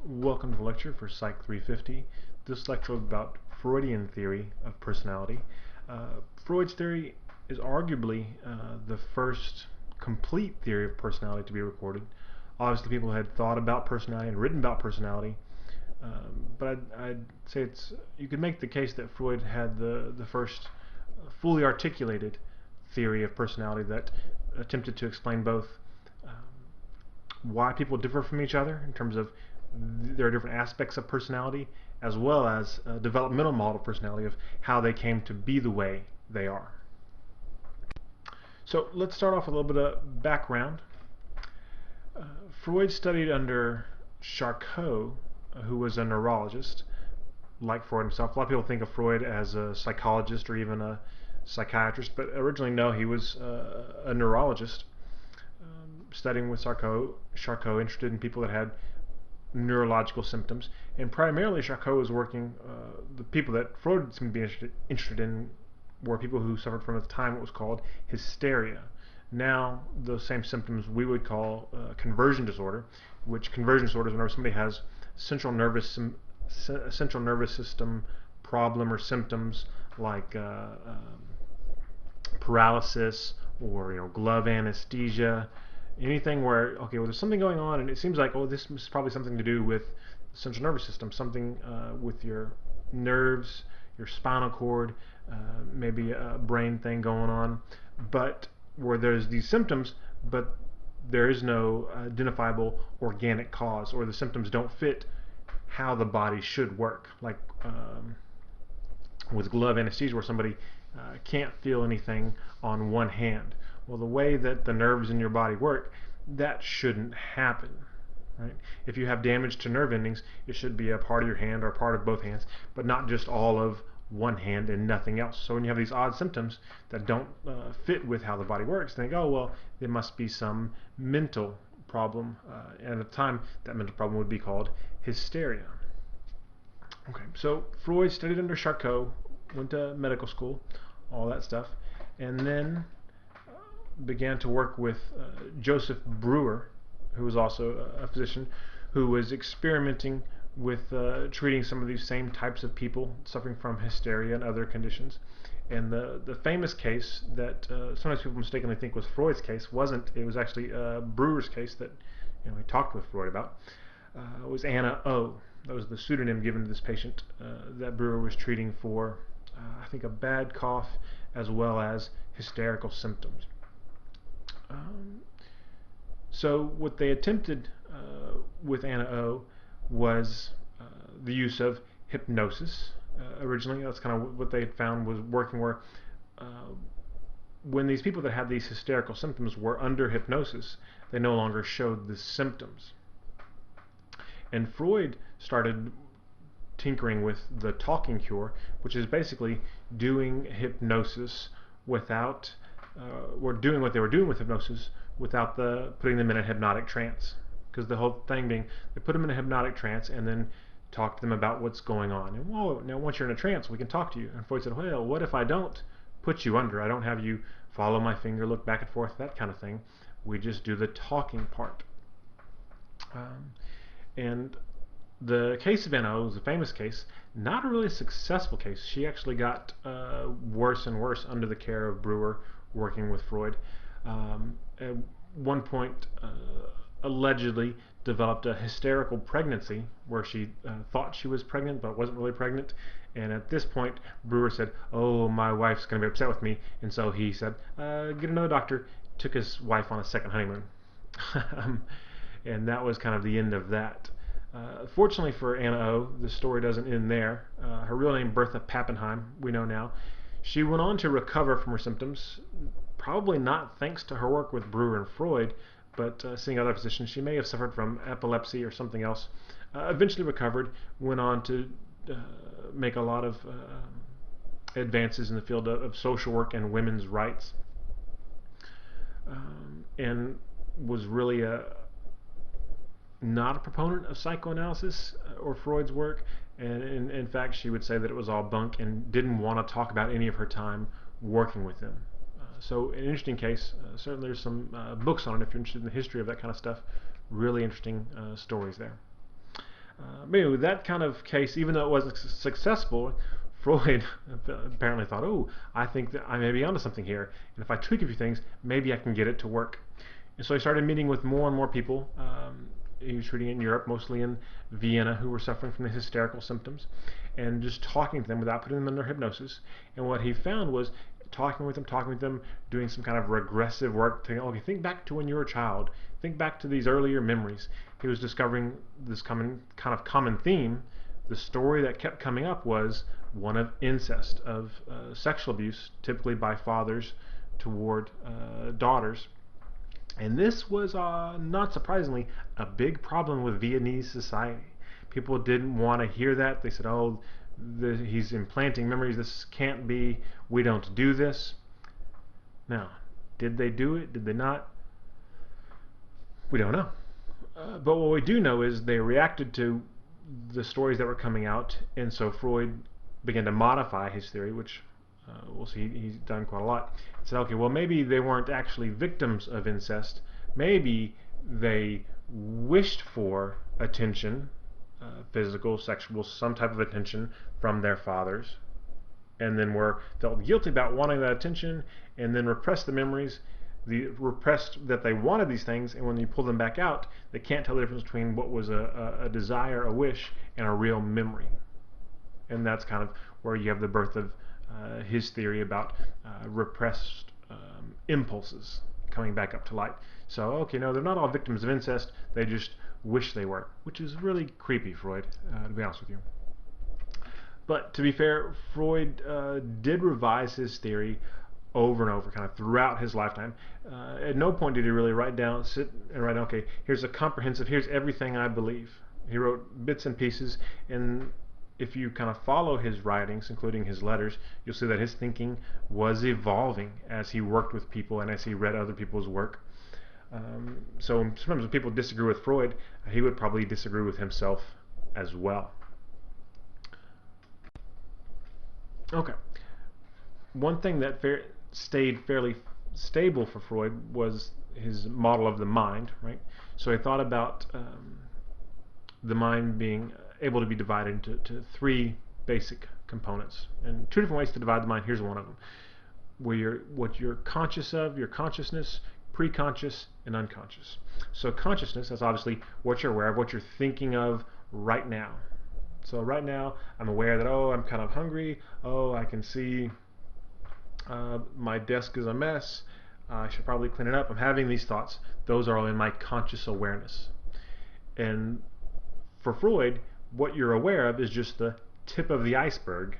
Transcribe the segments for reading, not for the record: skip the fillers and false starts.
Welcome to the lecture for Psych 350. This lecture is about Freudian theory of personality. Freud's theory is arguably the first complete theory of personality to be recorded. Obviously, people had thought about personality and written about personality, but I'd say you could make the case that Freud had the first fully articulated theory of personality that attempted to explain both why people differ from each other in terms of there are different aspects of personality, as well as a developmental model of personality of how they came to be the way they are. So let's start off with a little bit of background. Freud studied under Charcot, who was a neurologist, like Freud himself. A lot of people think of Freud as a psychologist or even a psychiatrist, but originally, no, he was a neurologist studying with Charcot, interested in people that had neurological symptoms, and primarily Charcot was working, the people that Freud seemed to be interested in were people who suffered from, at the time, what was called hysteria. Now, those same symptoms we would call conversion disorder, which conversion disorder is whenever somebody has central nervous system problem or symptoms like paralysis or glove anesthesia, anything where, okay, well, there's something going on and it seems like, oh, this is probably something to do with the central nervous system, something with your nerves, your spinal cord, maybe a brain thing going on, but where there's these symptoms, but there is no identifiable organic cause, or the symptoms don't fit how the body should work, like with glove anesthesia, where somebody can't feel anything on one hand. Well, the way that the nerves in your body work, that shouldn't happen. Right? If you have damage to nerve endings, it should be a part of your hand or a part of both hands, but not just all of one hand and nothing else. So when you have these odd symptoms that don't fit with how the body works, think, oh, well, there must be some mental problem. And at the time, that mental problem would be called hysteria. Okay, so Freud studied under Charcot, went to medical school, all that stuff, and then began to work with Joseph Breuer, who was also a physician, who was experimenting with treating some of these same types of people suffering from hysteria and other conditions. And the famous case that sometimes people mistakenly think was Freud's case wasn't. It was actually Breuer's case that he talked with Freud about. It was Anna O. That was the pseudonym given to this patient that Breuer was treating for, I think, a bad cough as well as hysterical symptoms. So what they attempted with Anna O was the use of hypnosis. Originally, that's kind of what they had found was working, where when these people that had these hysterical symptoms were under hypnosis, they no longer showed the symptoms. And Freud started tinkering with the talking cure, which is basically doing hypnosis without or doing what they were doing with hypnosis without putting them in a hypnotic trance. Because the whole thing being, they put them in a hypnotic trance and then talk to them about what's going on. And, well, now once you're in a trance, we can talk to you. And Freud said, well, what if I don't put you under? I don't have you follow my finger, look back and forth, that kind of thing. We just do the talking part. And the case of Anna O was a famous case, not a really successful case. She actually got worse and worse under the care of Breuer, working with Freud. At one point, allegedly developed a hysterical pregnancy where she thought she was pregnant but wasn't really pregnant. And at this point, Breuer said, oh, my wife's going to be upset with me. And so he said, get another doctor. Took his wife on a second honeymoon. And that was kind of the end of that. Fortunately for Anna O, the story doesn't end there. Her real name, Bertha Pappenheim, we know now. She went on to recover from her symptoms, probably not thanks to her work with Breuer and Freud, but seeing other physicians. She may have suffered from epilepsy or something else. Eventually recovered, went on to make a lot of advances in the field of social work and women's rights, and was really not a proponent of psychoanalysis or Freud's work, and in fact she would say that it was all bunk and didn't want to talk about any of her time working with them. So an interesting case. Certainly there's some books on it if you're interested in the history of that kind of stuff. Really interesting stories there. Maybe with that kind of case, even though it wasn't successful, Freud apparently thought, oh, I think that I may be onto something here, and if I tweak a few things, maybe I can get it to work. And so he started meeting with more and more people. He was treating in Europe, mostly in Vienna, who were suffering from the hysterical symptoms, and just talking to them without putting them under hypnosis. And what he found was talking with them, doing some kind of regressive work, saying, okay, think back to when you were a child, think back to these earlier memories. He was discovering this kind of common theme. The story that kept coming up was one of incest, of sexual abuse, typically by fathers toward daughters. And this was, not surprisingly, a big problem with Viennese society. People didn't want to hear that. They said, oh, he's implanting memories. This can't be. We don't do this. Now, did they do it? Did they not? We don't know. But what we do know is they reacted to the stories that were coming out, and so Freud began to modify his theory, which we'll see he's done quite a lot. He said, okay, well, maybe they weren't actually victims of incest. Maybe they wished for attention, physical, sexual, some type of attention from their fathers, and then felt guilty about wanting that attention, and then repressed the memories, repressed that they wanted these things, and when you pull them back out, they can't tell the difference between what was a desire, a wish, and a real memory. And that's kind of where you have the birth of his theory about repressed impulses coming back up to light. So, okay, no, they're not all victims of incest, they just wish they were, which is really creepy, Freud, to be honest with you. But to be fair, Freud did revise his theory over and over, kind of throughout his lifetime. At no point did he really sit and write, okay, here's here's everything I believe. He wrote bits and pieces, and if you kind of follow his writings, including his letters, you'll see that his thinking was evolving as he worked with people and as he read other people's work. So sometimes when people disagree with Freud, he would probably disagree with himself as well. Okay. One thing that stayed fairly stable for Freud was his model of the mind, right? So he thought about the mind being able to be divided into three basic components, and two different ways to divide the mind. Here's one of them: what you're conscious of, your consciousness, preconscious, and unconscious. So consciousness, that's obviously what you're aware of, what you're thinking of right now. So right now, I'm aware that, oh, I'm kind of hungry. Oh, I can see my desk is a mess. I should probably clean it up. I'm having these thoughts. Those are all in my conscious awareness. And for Freud, what you're aware of is just the tip of the iceberg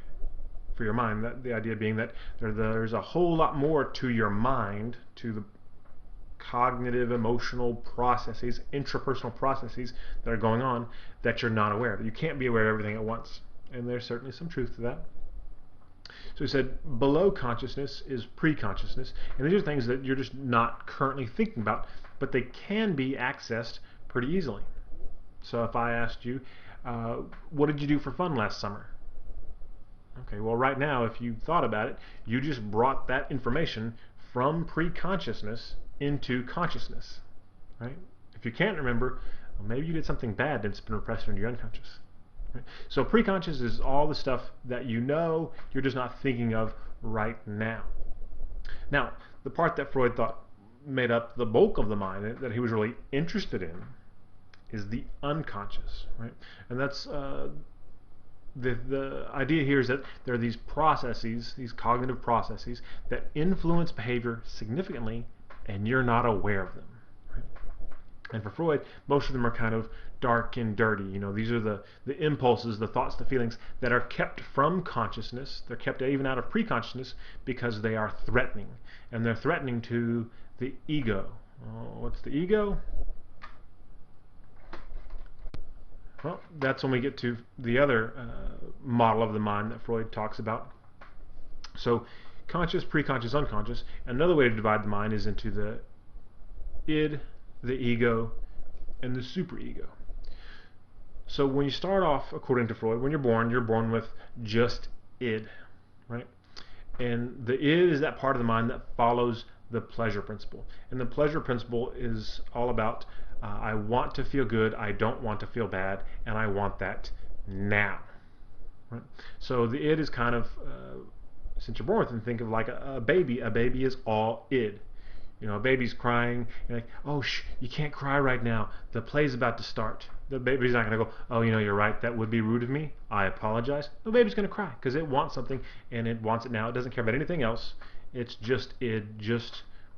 for your mind. The idea being that there's a whole lot more to your mind, to the cognitive, emotional processes, intrapersonal processes that are going on that you're not aware of. You can't be aware of everything at once. And there's certainly some truth to that. So he said below consciousness is preconsciousness, and these are things that you're just not currently thinking about, but they can be accessed pretty easily. So if I asked you, what did you do for fun last summer? Okay, well right now, if you thought about it, you just brought that information from preconsciousness into consciousness, right? If you can't remember, well, maybe you did something bad that's been repressed into your unconscious. Right? So preconscious is all the stuff that you know, you're just not thinking of right now. Now, the part that Freud thought made up the bulk of the mind, that he was really interested in, is the unconscious, right? And that's the idea here is that there are these processes, these cognitive processes, that influence behavior significantly, and you're not aware of them. Right? And for Freud, most of them are kind of dark and dirty. You know, these are the impulses, the thoughts, the feelings that are kept from consciousness. They're kept even out of preconsciousness because they are threatening, and they're threatening to the ego. What's the ego? Well, that's when we get to the other model of the mind that Freud talks about. So conscious, preconscious, unconscious. Another way to divide the mind is into the id, the ego, and the superego. So when you start off, according to Freud, when you're born with just id, right? And the id is that part of the mind that follows the pleasure principle. And the pleasure principle is all about I want to feel good, I don't want to feel bad, and I want that now. Right? So the id is kind of, since you're born with it, think of like a baby. A baby is all id. You know, a baby's crying, you're like, oh, you can't cry right now. The play's about to start. The baby's not going to go, oh, you know, you're right, that would be rude of me. I apologize. The baby's going to cry because it wants something and it wants it now. It doesn't care about anything else. It just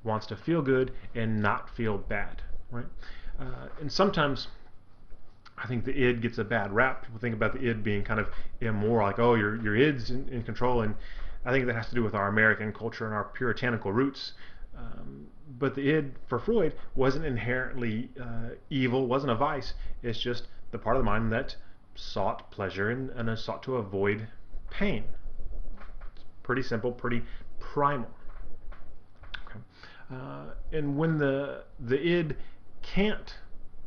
wants to feel good and not feel bad, right? And sometimes I think the id gets a bad rap. People think about the id being kind of immoral, like, oh, your id's in control, and I think that has to do with our American culture and our puritanical roots. But the id for Freud wasn't inherently evil, wasn't a vice. It's just the part of the mind that sought pleasure and sought to avoid pain. It's pretty simple, pretty primal. Okay. And when the id can't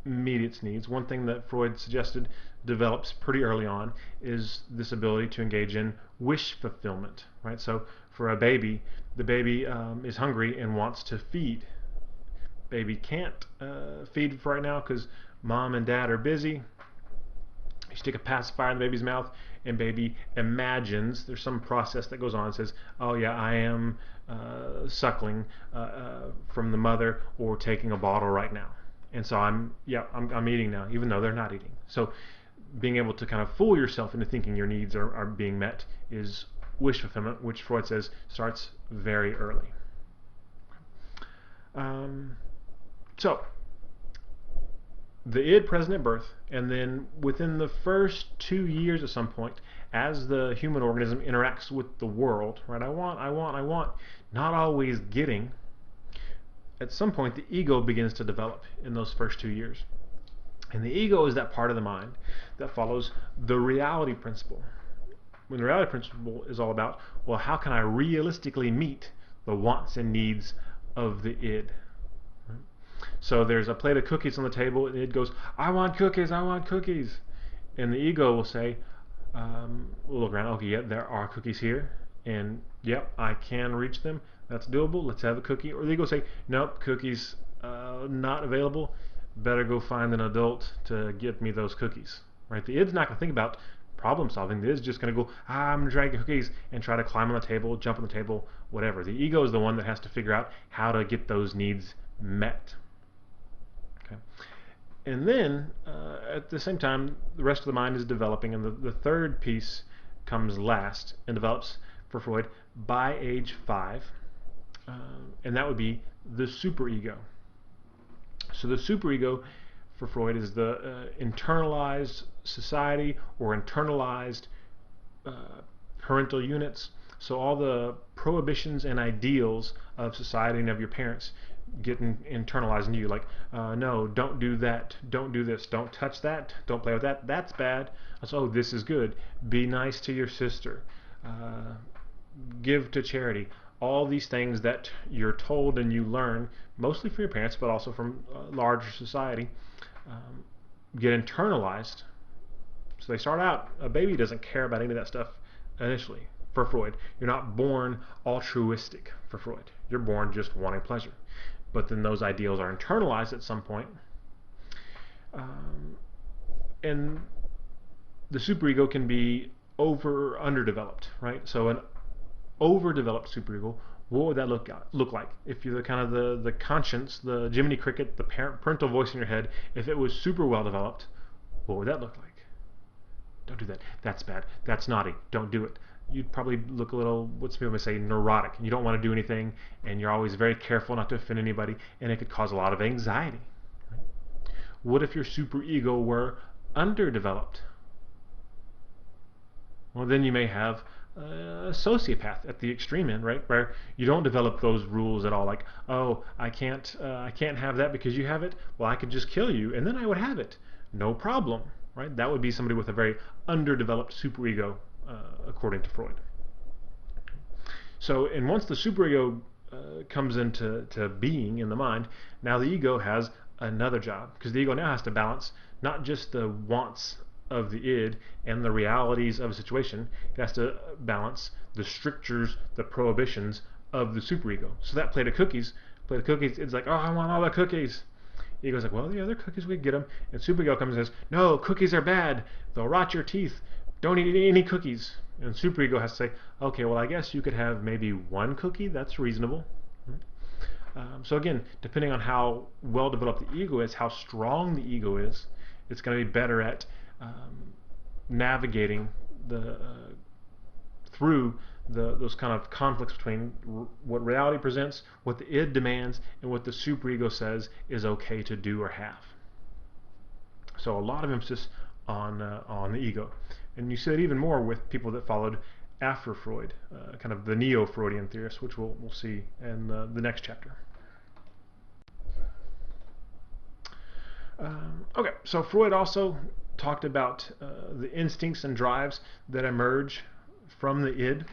meet its needs, one thing that Freud suggested develops pretty early on is this ability to engage in wish fulfillment, right? So for a baby, the baby is hungry and wants to feed. Baby can't feed for right now because mom and dad are busy. You stick a pacifier in the baby's mouth and baby imagines, there's some process that goes on and says, oh yeah, I am suckling from the mother or taking a bottle right now. And so I'm eating now, even though they're not eating. So being able to kind of fool yourself into thinking your needs are being met is wish fulfillment, which Freud says starts very early. So the id present at birth, and then within the first 2 years at some point, as the human organism interacts with the world, right? I want, not always getting. At some point, the ego begins to develop in those first 2 years. And the ego is that part of the mind that follows the reality principle. When the reality principle is all about, well, how can I realistically meet the wants and needs of the id? Right? So there's a plate of cookies on the table, and the id goes, I want cookies, I want cookies. And the ego will say, we'll look around, okay, yeah, there are cookies here, and yep, I can reach them. That's doable. Let's have a cookie. Or the ego say, nope, cookies not available. Better go find an adult to get me those cookies. Right? The id's not going to think about problem solving. The id's just going to go, I'm going to try to get cookies and try to climb on the table, jump on the table, whatever. The ego is the one that has to figure out how to get those needs met. Okay. And then at the same time, the rest of the mind is developing, and the third piece comes last and develops for Freud by age 5. And that would be the superego. So the superego for Freud is the internalized society or internalized parental units. So all the prohibitions and ideals of society and of your parents get internalized into you. Like, no, don't do that, don't do this, don't touch that, don't play with that, that's bad. So, this is good. Be nice to your sister. Give to charity. All these things that you're told and you learn, mostly from your parents, but also from larger society, get internalized. So they start out, a baby doesn't care about any of that stuff initially. For Freud, you're not born altruistic for Freud. You're born just wanting pleasure. But then those ideals are internalized at some point. And the superego can be underdeveloped, right? So an overdeveloped superego, what would that look like? If you're the kind of the conscience, the Jiminy Cricket, the parental voice in your head, if it was super well developed, what would that look like? Don't do that. That's bad. That's naughty. Don't do it. You'd probably look a little, what some people may say, neurotic. You don't want to do anything, and you're always very careful not to offend anybody, and it could cause a lot of anxiety. Right? What if your superego were underdeveloped? Well, then you may have a sociopath at the extreme end, right, where you don't develop those rules at all. Like, oh, I can't have that because you have it. Well, I could just kill you, and then I would have it. No problem, right? That would be somebody with a very underdeveloped superego, according to Freud. So, and once the superego comes into being in the mind, now the ego has another job, because the ego now has to balance not just the wants of the id and the realities of a situation. It has to balance the strictures, the prohibitions of the superego. So that plate of cookies, it's like, oh, I want all the cookies. Ego's like, well, yeah, they're cookies, we can get them. And superego comes and says, no, cookies are bad. They'll rot your teeth. Don't eat any cookies. And superego has to say, okay, well, I guess you could have maybe one cookie. That's reasonable. So again, depending on how well developed the ego is, how strong the ego is, it's going to be better at navigating through those kind of conflicts between what reality presents, what the id demands, and what the superego says is okay to do or have. So a lot of emphasis on the ego, and you see that even more with people that followed after Freud, kind of the neo-Freudian theorists, which we'll see in the next chapter. Okay, so Freud also talked about the instincts and drives that emerge from the id,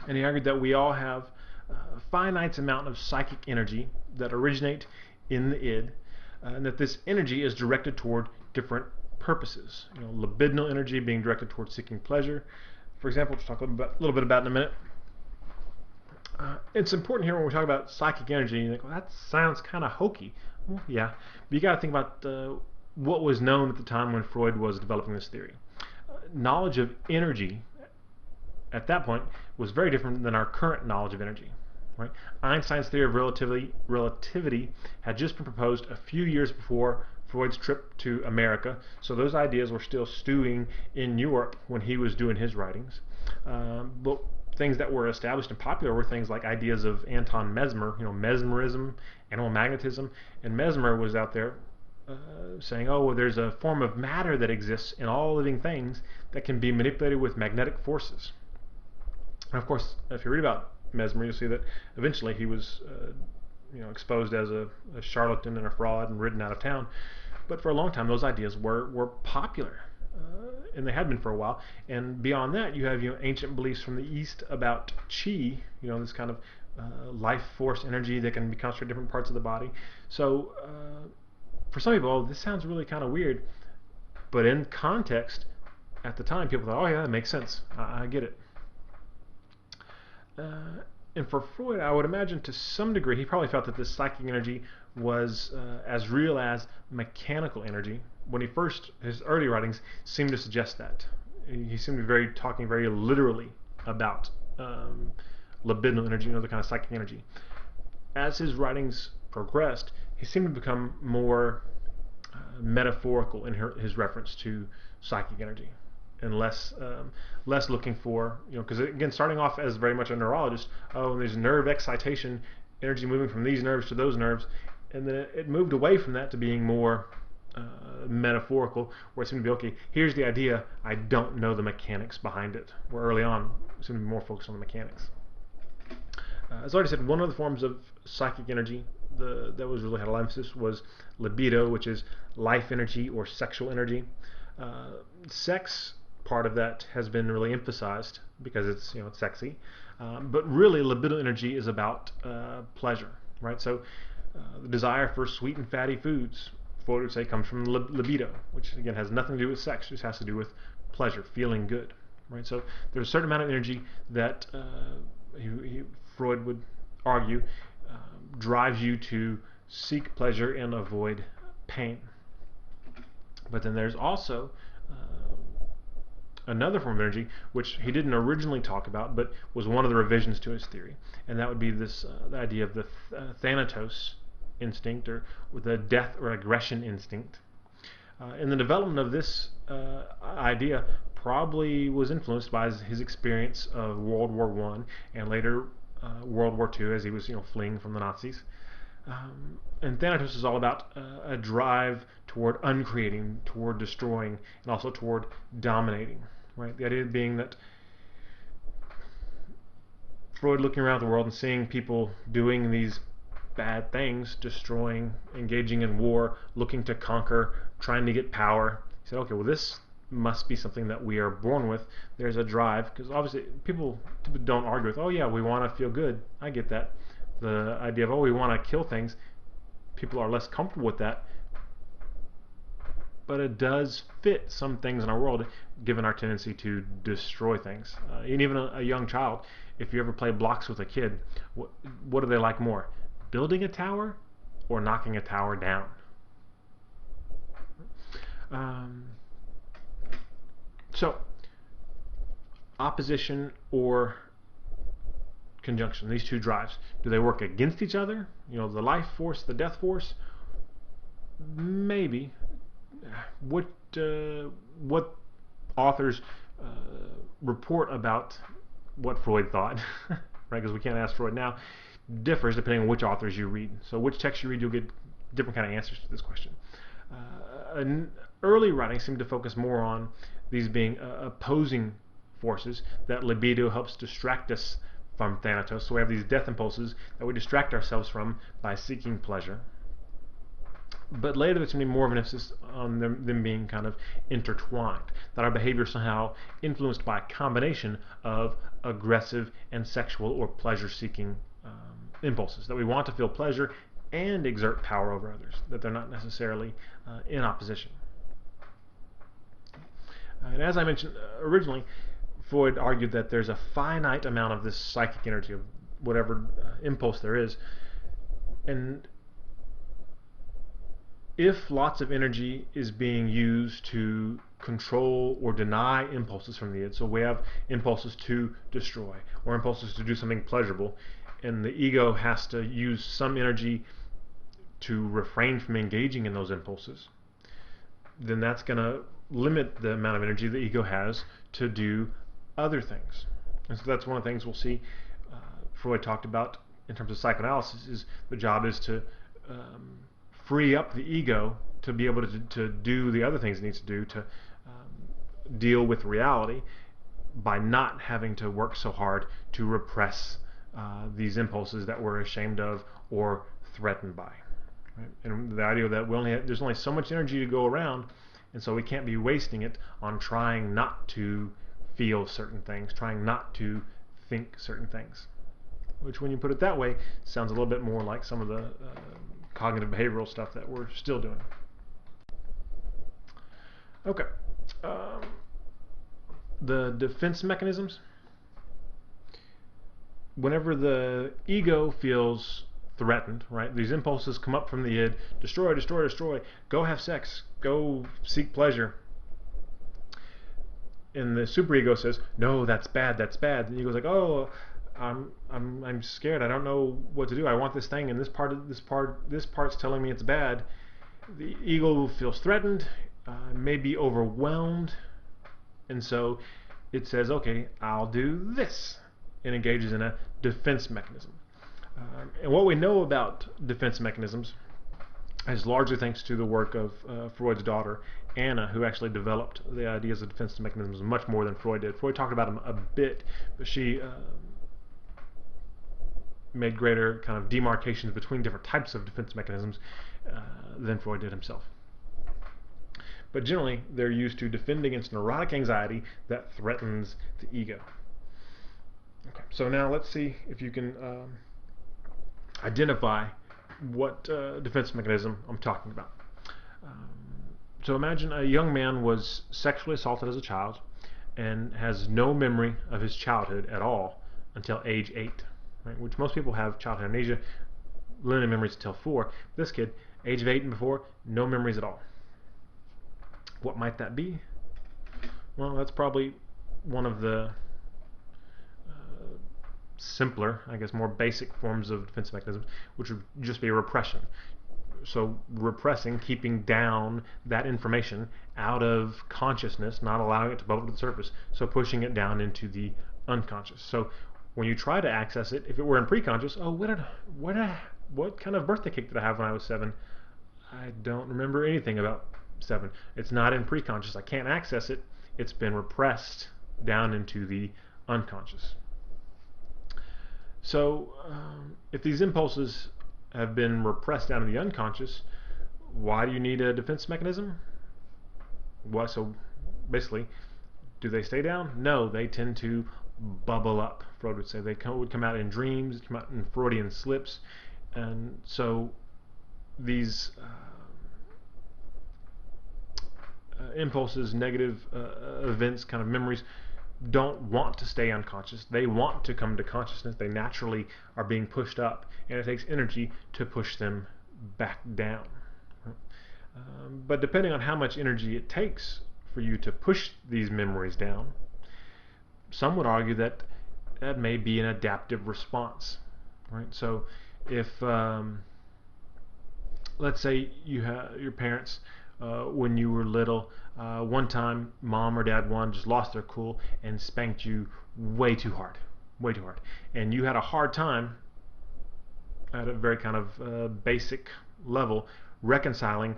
and he argued that we all have a finite amount of psychic energy that originate in the id, and that this energy is directed toward different purposes. Libidinal energy being directed toward seeking pleasure, for example, which we'll talk a little bit about in a minute. It's important here when we talk about psychic energy, you think, well, that sounds kind of hokey. Well, yeah, but you got to think about what was known at the time when Freud was developing this theory. Knowledge of energy at that point was very different than our current knowledge of energy. Right? Einstein's theory of relativity had just been proposed a few years before Freud's trip to America, so those ideas were still stewing in Europe when he was doing his writings. But things that were established and popular were things like ideas of Anton Mesmer, mesmerism, animal magnetism, and Mesmer was out there saying, oh, well, there's a form of matter that exists in all living things that can be manipulated with magnetic forces. And of course, if you read about Mesmer, you'll see that eventually he was exposed as a charlatan and a fraud and ridden out of town. But for a long time, those ideas were popular, and they had been for a while. And beyond that, you have ancient beliefs from the East about chi, this kind of life force energy that can be concentrated in different parts of the body. So for some people, this sounds really kind of weird, but in context, at the time, people thought, oh yeah, that makes sense. I get it. And for Freud, I would imagine to some degree, he probably felt that this psychic energy was as real as mechanical energy. When his early writings seemed to suggest that. He seemed to be talking very literally about libidinal energy, the kind of psychic energy. As his writings progressed, he seemed to become more metaphorical in his reference to psychic energy, and less looking for, because again, starting off as very much a neurologist, there's nerve excitation, energy moving from these nerves to those nerves, and then it moved away from that to being more metaphorical, where it seemed to be, okay, here's the idea, I don't know the mechanics behind it, where early on it seemed to be more focused on the mechanics. As I already said, one of the forms of psychic energy that was really had a lot of emphasis was libido, which is life energy or sexual energy. Sex part of that has been really emphasized because it's it's sexy, but really libido energy is about pleasure, right? So the desire for sweet and fatty foods, Freud would say, comes from libido, which again has nothing to do with sex, just has to do with pleasure, feeling good, right? So there's a certain amount of energy that Freud would argue drives you to seek pleasure and avoid pain. But then there's also another form of energy, which he didn't originally talk about, but was one of the revisions to his theory, and that would be this the idea of the thanatos instinct, or the death or aggression instinct. And the development of this idea probably was influenced by his experience of World War I and later World War II, as he was fleeing from the Nazis. And Thanatos is all about a drive toward uncreating, toward destroying, and also toward dominating. Right? The idea being that Freud looking around the world and seeing people doing these bad things, destroying, engaging in war, looking to conquer, trying to get power. He said, okay, well, this must be something that we are born with. There's a drive, because obviously people don't argue with, oh yeah, we want to feel good. I get that. The idea of, oh, we want to kill things, people are less comfortable with that, but it does fit some things in our world, given our tendency to destroy things. And even a young child, if you ever play blocks with a kid, what do they like more? Building a tower or knocking a tower down. So, opposition or conjunction, these two drives, do they work against each other? You know, the life force, the death force? Maybe. What authors report about what Freud thought, right? Because we can't ask Freud now, differs depending on which authors you read. So which text you read, you'll get different kind of answers to this question. Early writings seem to focus more on these being opposing forces, that libido helps distract us from thanatos. So we have these death impulses that we distract ourselves from by seeking pleasure. But later there's going to be more of an emphasis on them being kind of intertwined, that our behavior is somehow influenced by a combination of aggressive and sexual or pleasure-seeking impulses, that we want to feel pleasure and exert power over others, that they're not necessarily in opposition. And as I mentioned originally, Freud argued that there's a finite amount of this psychic energy, of whatever impulse there is, and if lots of energy is being used to control or deny impulses from the id, so we have impulses to destroy or impulses to do something pleasurable, and the ego has to use some energy to refrain from engaging in those impulses, then that's going to limit the amount of energy the ego has to do other things. And so that's one of the things we'll see Freud talked about in terms of psychoanalysis, is the job is to free up the ego to be able to do the other things it needs to do to deal with reality, by not having to work so hard to repress these impulses that we're ashamed of or threatened by. Right? And the idea that there's only so much energy to go around, and so we can't be wasting it on trying not to feel certain things, trying not to think certain things. Which, when you put it that way, sounds a little bit more like some of the cognitive behavioral stuff that we're still doing. Okay. The defense mechanisms. Whenever the ego feels threatened, right? These impulses come up from the id: destroy, destroy, destroy, go have sex, go seek pleasure. And the superego says, no, that's bad, that's bad. And the ego's like, oh, I'm scared. I don't know what to do. I want this thing, and this part's telling me it's bad. The ego feels threatened, may be overwhelmed, and so it says, okay, I'll do this, and engages in a defense mechanism. And what we know about defense mechanisms is largely thanks to the work of Freud's daughter, Anna, who actually developed the ideas of defense mechanisms much more than Freud did. Freud talked about them a bit, but she made greater kind of demarcations between different types of defense mechanisms than Freud did himself. But generally, they're used to defend against neurotic anxiety that threatens the ego. Okay, so now let's see if you can identify what defense mechanism I'm talking about. So imagine a young man was sexually assaulted as a child and has no memory of his childhood at all until age 8, right? Which most people have childhood amnesia, limited memories until 4. This kid, age of 8 and before, no memories at all. What might that be? Well, that's probably one of the simpler, I guess more basic forms of defense mechanisms, which would just be repression. So repressing, keeping down that information out of consciousness, not allowing it to bubble to the surface, so pushing it down into the unconscious. So when you try to access it, if it were in preconscious, oh, what kind of birthday cake did I have when I was 7? I don't remember anything about 7. It's not in preconscious. I can't access it. It's been repressed down into the unconscious. So if these impulses have been repressed down in the unconscious, why do you need a defense mechanism? Well, so basically, do they stay down? No, they tend to bubble up. Freud would say they would come out in dreams, come out in Freudian slips, and so these impulses, negative events, kind of memories, don't want to stay unconscious. They want to come to consciousness. They naturally are being pushed up, and it takes energy to push them back down. But depending on how much energy it takes for you to push these memories down, some would argue that that may be an adaptive response, right? So if let's say you have your parents when you were little, one time mom or dad one just lost their cool and spanked you way too hard, and you had a hard time at a very kind of basic level reconciling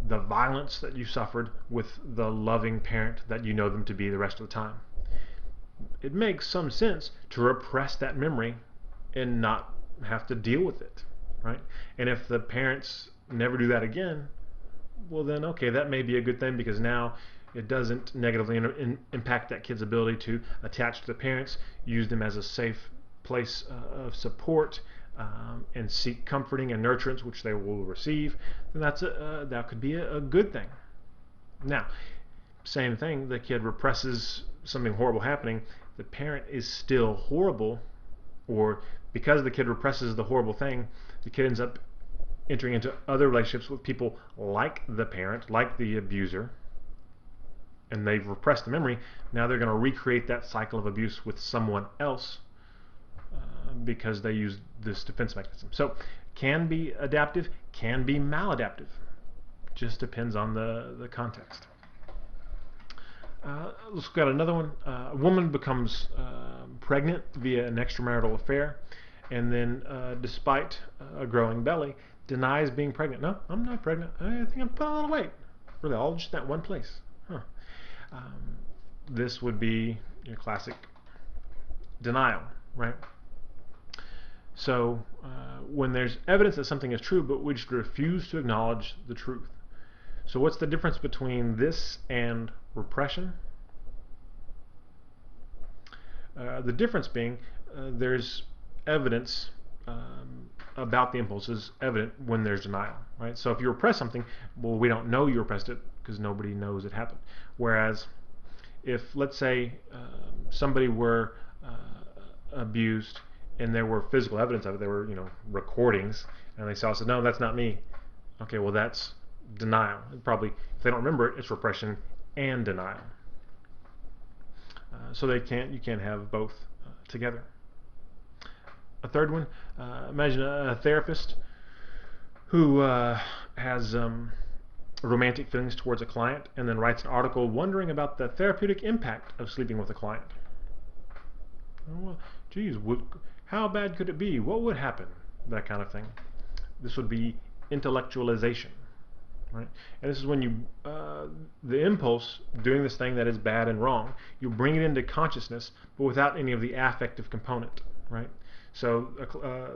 the violence that you suffered with the loving parent that you know them to be the rest of the time. It makes some sense to repress that memory and not have to deal with it, right? And if the parents never do that again, well then okay, that may be a good thing, because now it doesn't negatively impact that kid's ability to attach to the parents, use them as a safe place of support, and seek comforting and nurturance, which they will receive. Then that could be a good thing. Now, same thing, the kid represses something horrible happening, the parent is still horrible, or because the kid represses the horrible thing, the kid ends up entering into other relationships with people like the parent, like the abuser, and they've repressed the memory. Now they're going to recreate that cycle of abuse with someone else because they use this defense mechanism. So can be adaptive, can be maladaptive. Just depends on the context. Let's look at another one. A woman becomes pregnant via an extramarital affair, and then despite a growing belly, denies being pregnant. No, I'm not pregnant. I think I'm putting on a little weight. Really, all just in that one place. This would be your classic denial, right? So when there's evidence that something is true, but we just refuse to acknowledge the truth. So what's the difference between this and repression? The difference being there's evidence about the impulses evident when there's denial, right? So if you repress something, well, we don't know you repressed it because nobody knows it happened. Whereas if, let's say, somebody were abused and there were physical evidence of it, there were, recordings, and they said, no, that's not me. Okay, well, that's denial. Probably, if they don't remember it, it's repression and denial. So you can't have both together. A third one, imagine a therapist who has romantic feelings towards a client and then writes an article wondering about the therapeutic impact of sleeping with a client. Well, geez, how bad could it be? What would happen? That kind of thing. This would be intellectualization, right? And this is when you, the impulse doing this thing that is bad and wrong, you bring it into consciousness, but without any of the affective component, right? So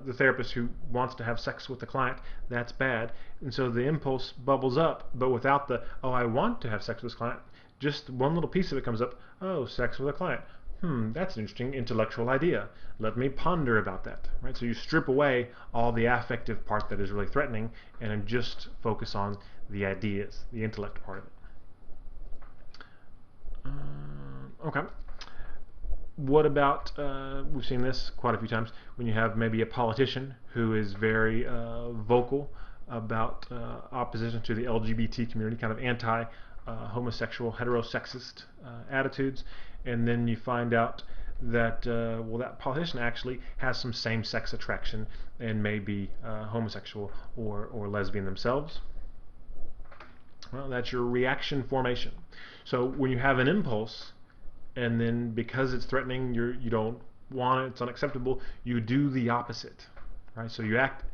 the therapist who wants to have sex with the client, that's bad. And so the impulse bubbles up, but without the, oh, I want to have sex with this client, just one little piece of it comes up, oh, sex with a client. That's an interesting intellectual idea. Let me ponder about that, right? So you strip away all the affective part that is really threatening and just focus on the ideas, the intellect part of it. Okay. What about, we've seen this quite a few times, when you have maybe a politician who is very vocal about opposition to the LGBT community, kind of anti-homosexual, heterosexist attitudes, and then you find out that, well, that politician actually has some same-sex attraction and may be homosexual or lesbian themselves. Well, that's your reaction formation. So when you have an impulse, and then because it's threatening, you don't want it, it's unacceptable, you do the opposite, right? So you act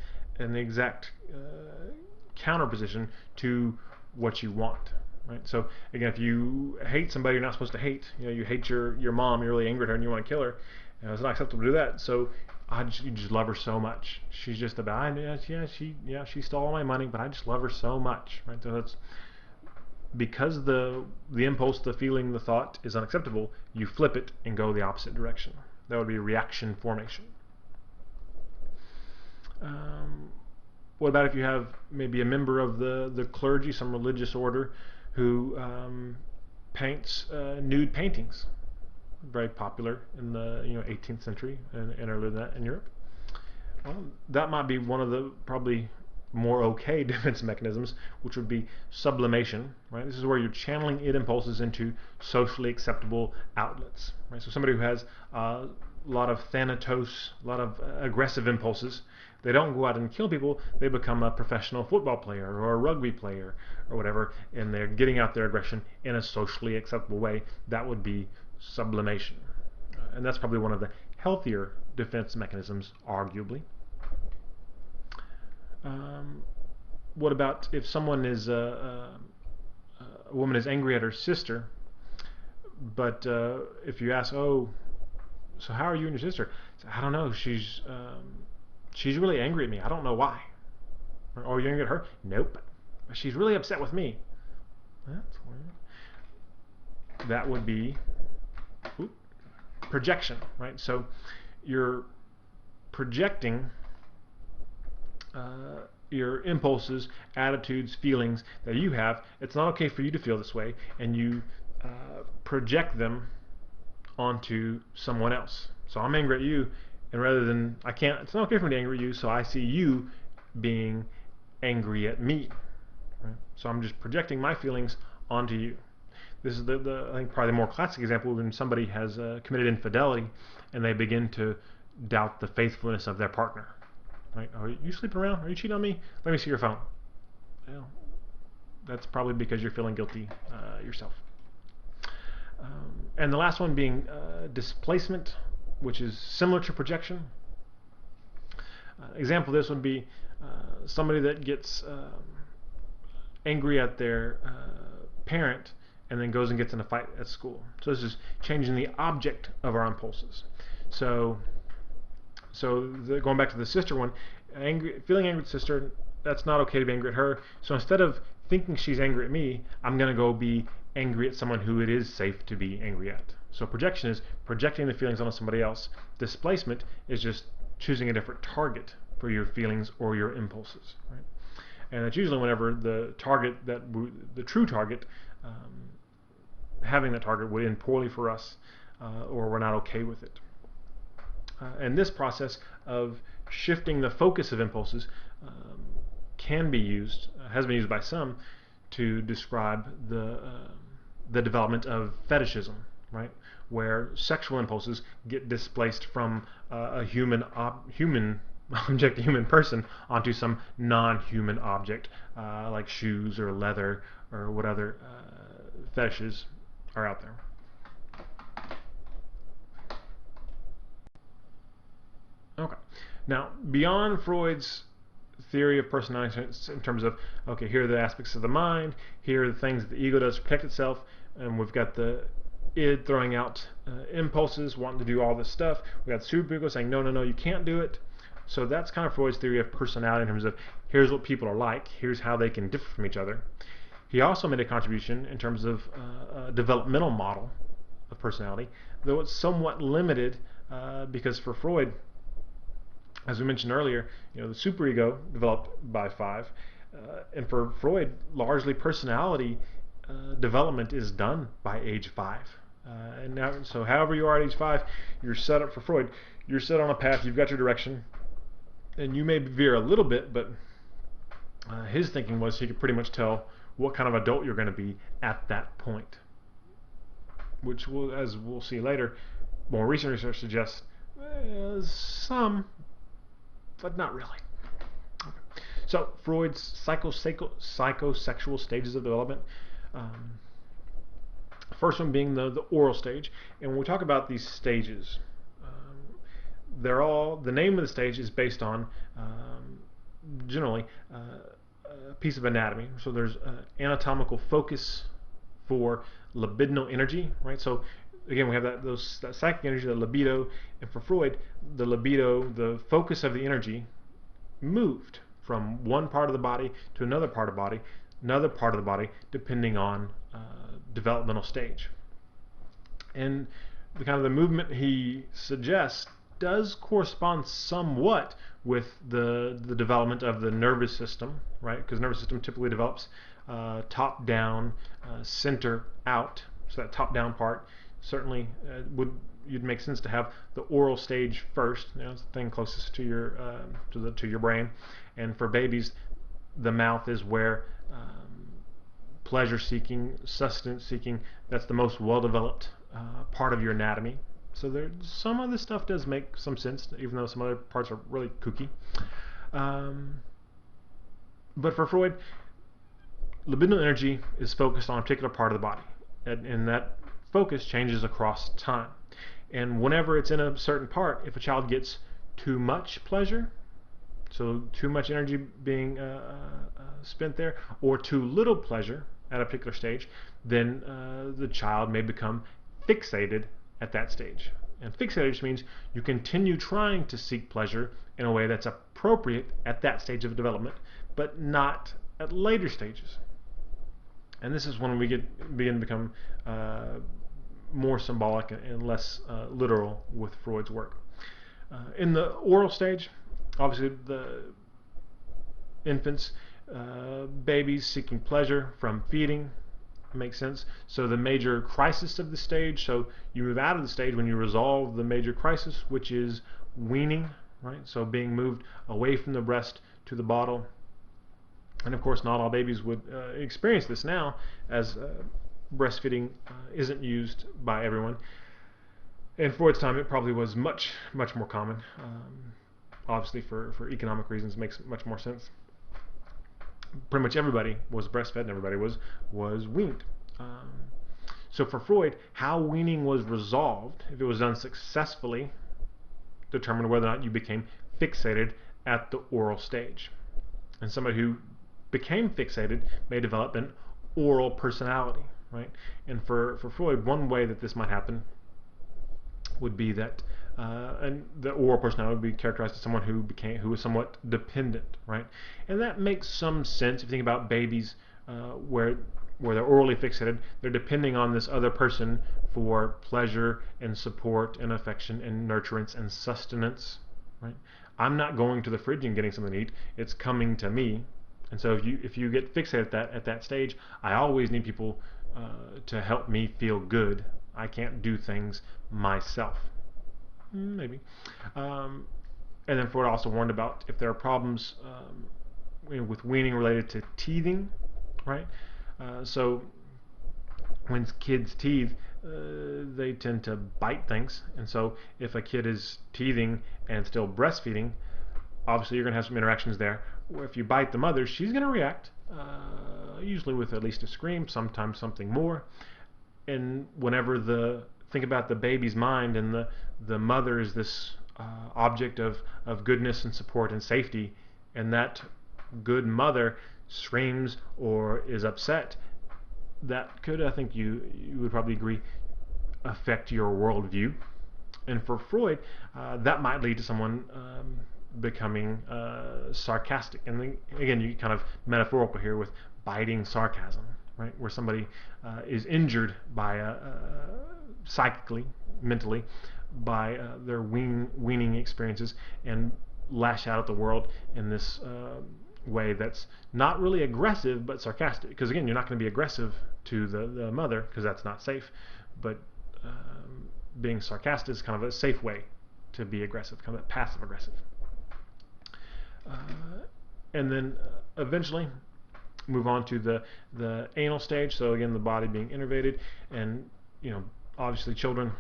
in the exact counter position to what you want, right? So again, if you hate somebody you're not supposed to hate, you hate your mom, you're really angry at her and you want to kill her, it's not acceptable to do that. So you just love her so much. She's just about, she stole all my money, but I just love her so much, right? So that's because the impulse, the feeling, the thought is unacceptable, you flip it and go the opposite direction. That would be reaction formation. What about if you have maybe a member of the clergy, some religious order, who paints nude paintings? Very popular in the 18th century and earlier than that in Europe. Well, that might be one of the probably more okay defense mechanisms, which would be sublimation, right? This is where you're channeling id impulses into socially acceptable outlets, right? So somebody who has a lot of thanatos, a lot of aggressive impulses, they don't go out and kill people, they become a professional football player or a rugby player or whatever, and they're getting out their aggression in a socially acceptable way. That would be sublimation. And that's probably one of the healthier defense mechanisms, arguably. What about if someone is a woman is angry at her sister, but if you ask, oh, so how are you and your sister? I don't know. She's really angry at me. I don't know why. Or, oh, you're angry at her? Nope. She's really upset with me. That's weird. That would be projection, right? So you're projecting your impulses, attitudes, feelings that you have. It's not okay for you to feel this way, and you project them onto someone else. So I'm angry at you, and rather than it's not okay for me to angry at you, so I see you being angry at me. Right? So I'm just projecting my feelings onto you. This is I think probably the more classic example when somebody has committed infidelity and they begin to doubt the faithfulness of their partner. Right? Are you sleeping around? Are you cheating on me? Let me see your phone. Well, that's probably because you're feeling guilty yourself. And the last one being displacement, which is similar to projection. Example of this would be somebody that gets angry at their parent and then goes and gets in a fight at school. So this is changing the object of our impulses. So going back to the sister one, feeling angry at sister, that's not okay to be angry at her. So instead of thinking she's angry at me, I'm going to go be angry at someone who it is safe to be angry at. So projection is projecting the feelings onto somebody else. Displacement is just choosing a different target for your feelings or your impulses. Right? And it's usually whenever the true target, having that target would end poorly for us, or we're not okay with it. And this process of shifting the focus of impulses has been used by some to describe the development of fetishism, right? Where sexual impulses get displaced from a human object, a human person, onto some non-human object, like shoes or leather or what other fetishes are out there. Okay. Now, beyond Freud's theory of personality in terms of, okay, here are the aspects of the mind, here are the things that the ego does to protect itself, and we've got the id throwing out impulses, wanting to do all this stuff. We've got the superego saying, no, no, no, you can't do it. So that's kind of Freud's theory of personality in terms of, here's what people are like, here's how they can differ from each other. He also made a contribution in terms of a developmental model of personality, though it's somewhat limited because for Freud, as we mentioned earlier, the superego developed by 5, and for Freud, largely personality development is done by age 5. And now, so however you are at age 5, you're set up for Freud. You're set on a path. You've got your direction, and you may veer a little bit, but his thinking was he could pretty much tell what kind of adult you're going to be at that point, which will, as we'll see later, more recent research suggests some, but not really. Okay. So Freud's psychosexual stages of development. First one being the oral stage, and when we talk about these stages, the name of the stage is based on generally a piece of anatomy. So there's anatomical focus for libidinal energy, right? So again, we have that psychic energy, the libido, and for Freud, the libido, the focus of the energy, moved from one part of the body to another part of the body, depending on developmental stage. And the kind of the movement he suggests does correspond somewhat with the development of the nervous system, right? Because the nervous system typically develops top down, center out. So that top down part certainly you'd make sense to have the oral stage first. It's the thing closest to your to your brain. And for babies, the mouth is where pleasure seeking, sustenance seeking, that's the most well-developed part of your anatomy. So some of this stuff does make some sense, even though some other parts are really kooky. But for Freud, libidinal energy is focused on a particular part of the body, and that focus changes across time. And whenever it's in a certain part, if a child gets too much pleasure, so too much energy being spent there, or too little pleasure at a particular stage, then the child may become fixated at that stage. And fixated just means you continue trying to seek pleasure in a way that's appropriate at that stage of development, but not at later stages. And this is when we begin to become more symbolic and less literal with Freud's work. In the oral stage, obviously the infants, babies seeking pleasure from feeding, makes sense. So the major crisis of the stage, so you move out of the stage when you resolve the major crisis, which is weaning, right? So being moved away from the breast to the bottle. And of course not all babies would experience this now, as breastfeeding isn't used by everyone. In Freud's time it probably was much more common. Obviously for economic reasons, it makes much more sense. Pretty much everybody was breastfed and everybody was weaned. So for Freud, how weaning was resolved, if it was done successfully, determined whether or not you became fixated at the oral stage. And somebody who became fixated may develop an oral personality, right? And for Freud, one way that this might happen would be that and the oral personality would be characterized as someone who was somewhat dependent, right? And that makes some sense if you think about babies where they're orally fixated. They're depending on this other person for pleasure and support and affection and nurturance and sustenance, right? I'm not going to the fridge and getting something to eat. It's coming to me. And so if you get fixated at that stage, I always need people to help me feel good. I can't do things myself. Maybe. And then Freud also warned about if there are problems with weaning related to teething, right? So when kids teeth, they tend to bite things. And so if a kid is teething and still breastfeeding, obviously you're going to have some interactions there. If you bite the mother, she's going to react, usually with at least a scream, sometimes something more. And whenever think about the baby's mind, and the mother is this object of goodness and support and safety, and that good mother screams or is upset, that could, I think you would probably agree, affect your worldview. And for Freud, that might lead to someone becoming sarcastic. And then, again, you kind of metaphorical here with biting sarcasm, right? Where somebody is injured by psychically, mentally, by their weaning experiences, and lash out at the world in this way that's not really aggressive but sarcastic. Because again, you're not going to be aggressive to the mother because that's not safe, but being sarcastic is kind of a safe way to be aggressive, kind of passive aggressive. And then eventually move on to the anal stage. So again, the body being innervated, and obviously children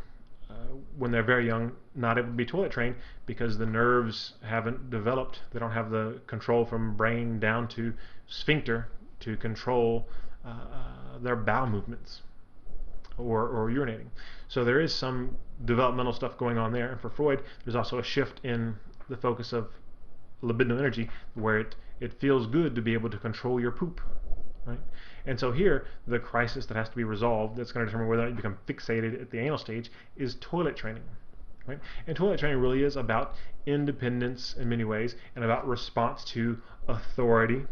when they're very young not able to be toilet trained because the nerves haven't developed. They don't have the control from brain down to sphincter to control their bowel movements or urinating. So there is some developmental stuff going on there. And for Freud, there's also a shift in the focus of libidinal energy, where it feels good to be able to control your poop, right? And so here, the crisis that has to be resolved, that's going to determine whether or not you become fixated at the anal stage, is toilet training, right? And toilet training really is about independence in many ways, and about response to authority,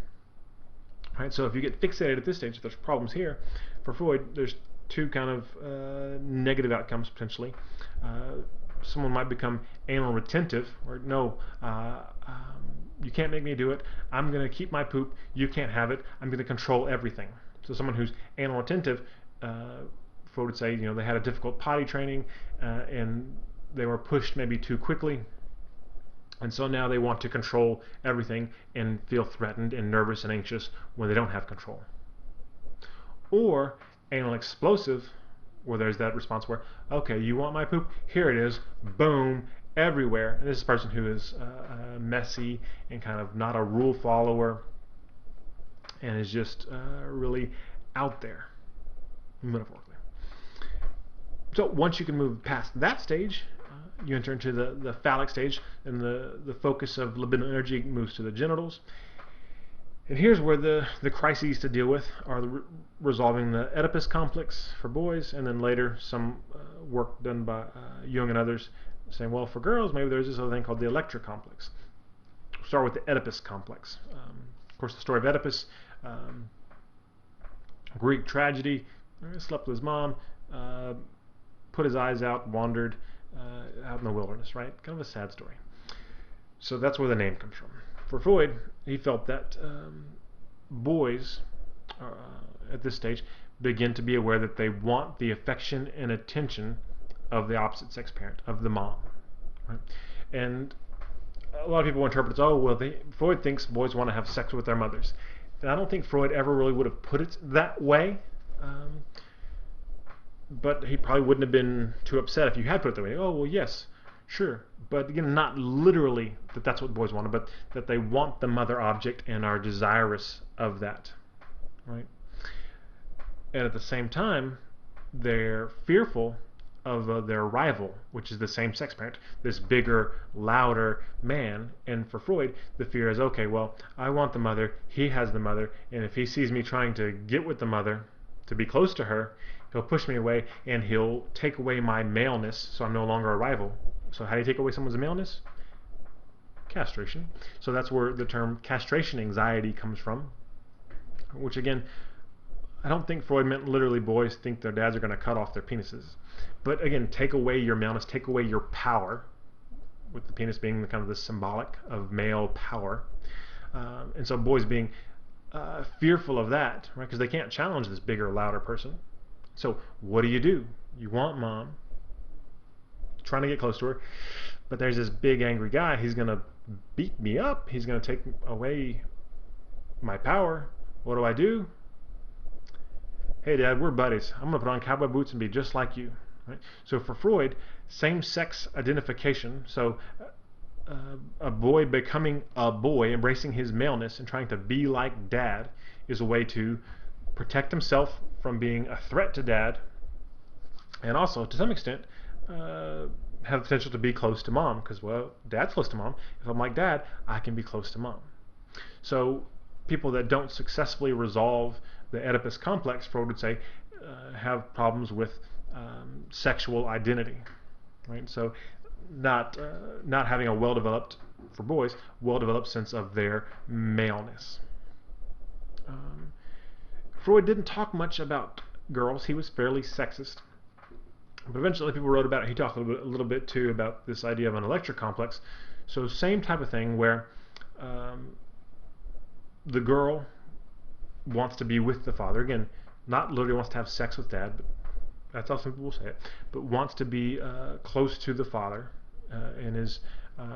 right? So if you get fixated at this stage, if there's problems here, for Freud, there's two kind of negative outcomes potentially. Someone might become anal retentive, or no, you can't make me do it. I'm going to keep my poop. You can't have it. I'm going to control everything. So someone who's anal retentive, Freud would say, they had a difficult potty training and they were pushed maybe too quickly, And so now they want to control everything and feel threatened and nervous and anxious when they don't have control. Or anal explosive, where there's that response where, okay, you want my poop? Here it is, boom, everywhere. And this is a person who is messy and kind of not a rule follower and is just really out there, metaphorically. So once you can move past that stage, you enter into the phallic stage, and the focus of libidinal energy moves to the genitals. And here's where the crises to deal with are resolving the Oedipus complex for boys, and then later some work done by Jung and others saying, well, for girls, maybe there's this other thing called the Electra complex. We'll start with the Oedipus complex. Of course, the story of Oedipus, Greek tragedy, slept with his mom, put his eyes out, wandered out in the wilderness, right? Kind of a sad story. So that's where the name comes from. For Freud, he felt that boys at this stage begin to be aware that they want the affection and attention of the opposite sex parent, of the mom. Right? And a lot of people interpret it as, oh, well, Freud thinks boys want to have sex with their mothers. And I don't think Freud ever really would have put it that way. But he probably wouldn't have been too upset if you had put it that way. Oh, well, yes, sure. But again, not literally that that's what boys wanted, but that they want the mother object and are desirous of that. Right? And at the same time, they're fearful of their rival, which is the same sex parent, this bigger, louder man. And for Freud, the fear is, okay, well, I want the mother, he has the mother, and if he sees me trying to get with the mother, to be close to her, he'll push me away and he'll take away my maleness, so I'm no longer a rival. So how do you take away someone's maleness? Castration. So that's where the term castration anxiety comes from, which again, I don't think Freud meant literally boys think their dads are going to cut off their penises. But again, take away your maleness, take away your power, with the penis being kind of the symbolic of male power. And so boys being fearful of that, right? Because they can't challenge this bigger, louder person. So what do? You want mom, trying to get close to her, but there's this big angry guy. He's going to beat me up. He's going to take away my power. What do? Hey, Dad, we're buddies. I'm going to put on cowboy boots and be just like you. Right? So for Freud, same-sex identification, so a boy becoming a boy, embracing his maleness and trying to be like Dad, is a way to protect himself from being a threat to Dad, and also, to some extent, have the potential to be close to Mom, because, well, Dad's close to Mom. If I'm like Dad, I can be close to Mom. So people that don't successfully resolve the Oedipus complex, Freud would say, have problems with sexual identity, right? So not having a well-developed, for boys, well-developed sense of their maleness. Freud didn't talk much about girls. He was fairly sexist. But eventually people wrote about it. He talked a little bit too about this idea of an Electra complex. So same type of thing where the girl wants to be with the father. Again, not literally wants to have sex with Dad, but that's how some people say it. But wants to be close to the father and is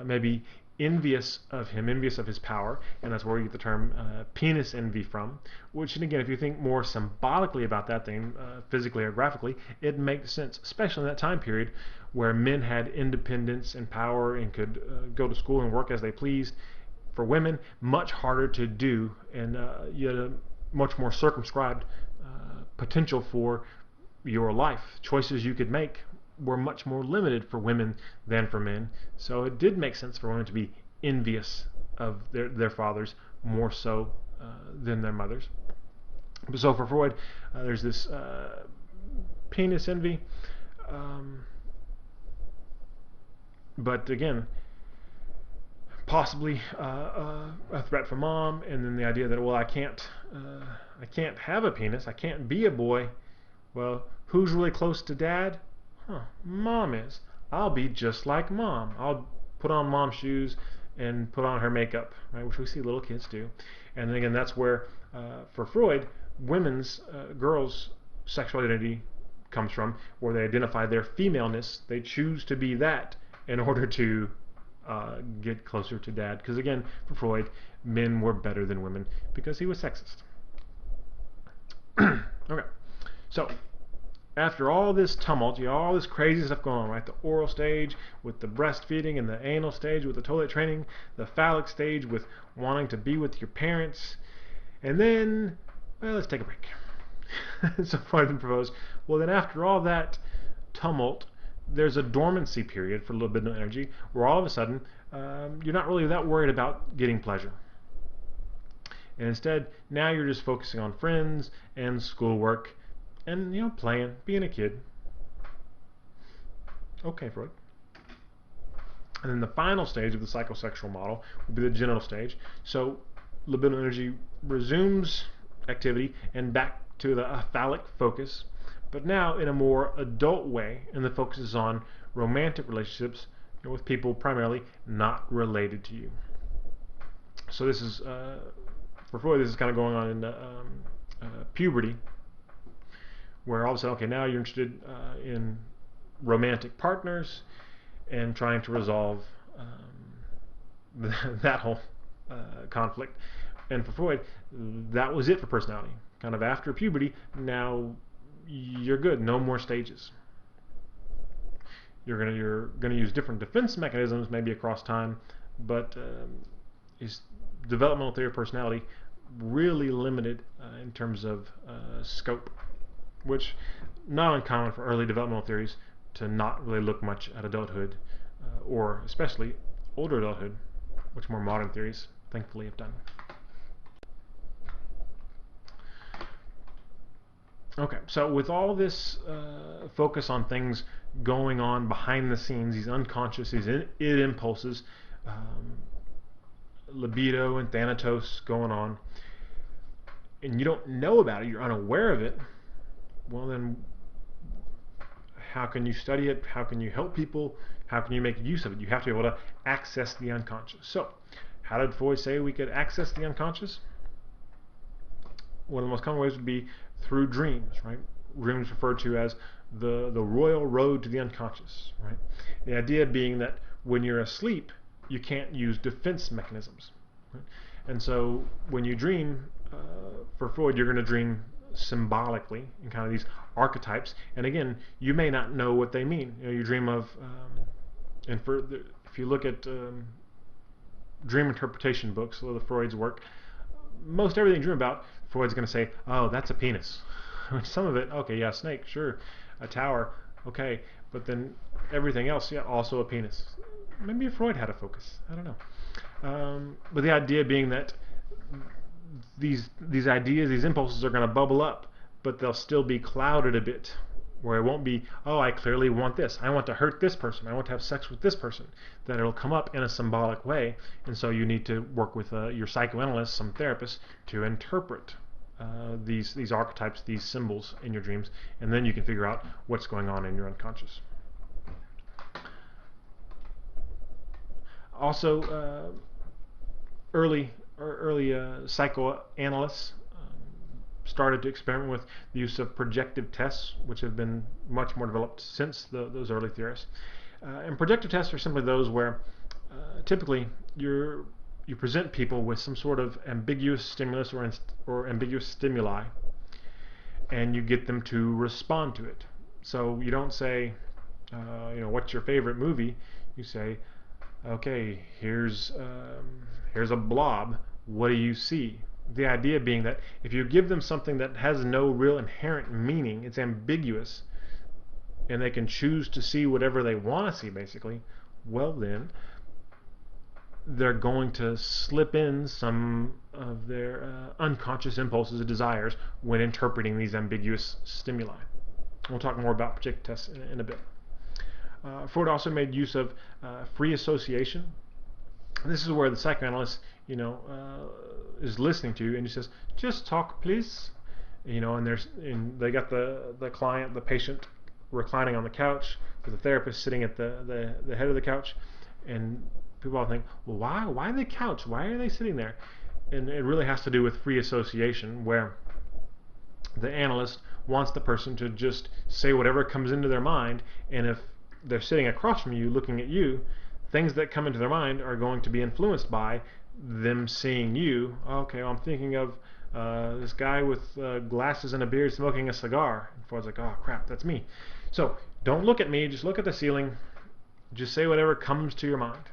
maybe envious of him, envious of his power, and that's where you get the term penis envy from, which, and again, if you think more symbolically about that thing, physically or graphically, it makes sense, especially in that time period where men had independence and power and could go to school and work as they pleased. For women, much harder to do, and you had a much more circumscribed potential for your life. Choices you could make were much more limited for women than for men. So it did make sense for women to be envious of their fathers more so than their mothers. So for Freud, there's this penis envy. But again, possibly a threat for Mom, and then the idea that, well, I can't have a penis, I can't be a boy. Well, who's really close to Dad? Mom is. I'll be just like Mom. I'll put on Mom's shoes and put on her makeup, right? Which we see little kids do. And then again, that's where, for Freud, girls' sexual identity comes from, where they identify their femaleness. They choose to be that in order to get closer to dad. Because again, for Freud, men were better than women because he was sexist. Okay, so after all this tumult, all this crazy stuff going on, right? The oral stage with the breastfeeding, and the anal stage with the toilet training, the phallic stage with wanting to be with your parents, and then, well, let's take a break. So Freud then proposed, well, then after all that tumult, there's a dormancy period for libidinal energy where all of a sudden you're not really that worried about getting pleasure. And instead, now you're just focusing on friends and schoolwork and, playing, being a kid. Okay, Freud. And then the final stage of the psychosexual model will be the genital stage. So libidinal energy resumes activity and back to the phallic focus, but now in a more adult way, and the focus is on romantic relationships with people primarily not related to you. So this is, for Freud, this is kind of going on in puberty, where all of a sudden, okay, now you're interested in romantic partners and trying to resolve that whole conflict. And for Freud, that was it for personality. Kind of after puberty, now you're good. No more stages. You're gonna use different defense mechanisms, maybe across time, but is developmental theory of personality really limited in terms of scope, which not uncommon for early developmental theories to not really look much at adulthood, or especially older adulthood, which more modern theories thankfully have done. Okay, so with all this focus on things going on behind the scenes, these unconscious, these id impulses, libido and thanatos going on, and you don't know about it, you're unaware of it, well then, how can you study it? How can you help people? How can you make use of it? You have to be able to access the unconscious. So, how did Freud say we could access the unconscious? One of the most common ways would be through dreams, right? Dreams referred to as the royal road to the unconscious, right? The idea being that when you're asleep, you can't use defense mechanisms, right? And so when you dream, for Freud, you're going to dream symbolically in kind of these archetypes, and again, you may not know what they mean. You dream of, if you look at dream interpretation books, a lot of Freud's work, most everything you dream about, Freud's going to say, oh, that's a penis. Some of it, okay, yeah, snake, sure, a tower, okay, but then everything else, yeah, also a penis. Maybe Freud had a focus, I don't know. But the idea being that these ideas, these impulses are going to bubble up, but they'll still be clouded a bit, where it won't be, oh, I clearly want this, I want to hurt this person, I want to have sex with this person, that it'll come up in a symbolic way, and so you need to work with your psychoanalyst, some therapist, to interpret these archetypes, these symbols in your dreams, and then you can figure out what's going on in your unconscious. Also, early psychoanalysts started to experiment with the use of projective tests, which have been much more developed since those early theorists. And projective tests are simply those where typically you present people with some sort of ambiguous stimulus or ambiguous stimuli, and you get them to respond to it. So you don't say, what's your favorite movie? You say, okay, here's a blob. What do you see? The idea being that if you give them something that has no real inherent meaning, it's ambiguous, and they can choose to see whatever they want to see, basically, well then, they're going to slip in some of their unconscious impulses and desires when interpreting these ambiguous stimuli. We'll talk more about projective tests in a bit. Freud also made use of free association. This is where the psychoanalyst, is listening to you, and he says, "Just talk, please." And they got the client, the patient, reclining on the couch, with the therapist sitting at the head of the couch, and people all think, well, why the couch? Why are they sitting there? And it really has to do with free association, where the analyst wants the person to just say whatever comes into their mind, and if they're sitting across from you, looking at you, things that come into their mind are going to be influenced by them seeing you. Okay, well, I'm thinking of this guy with glasses and a beard smoking a cigar. And Freud's like, oh crap, that's me. So don't look at me, just look at the ceiling. Just say whatever comes to your mind.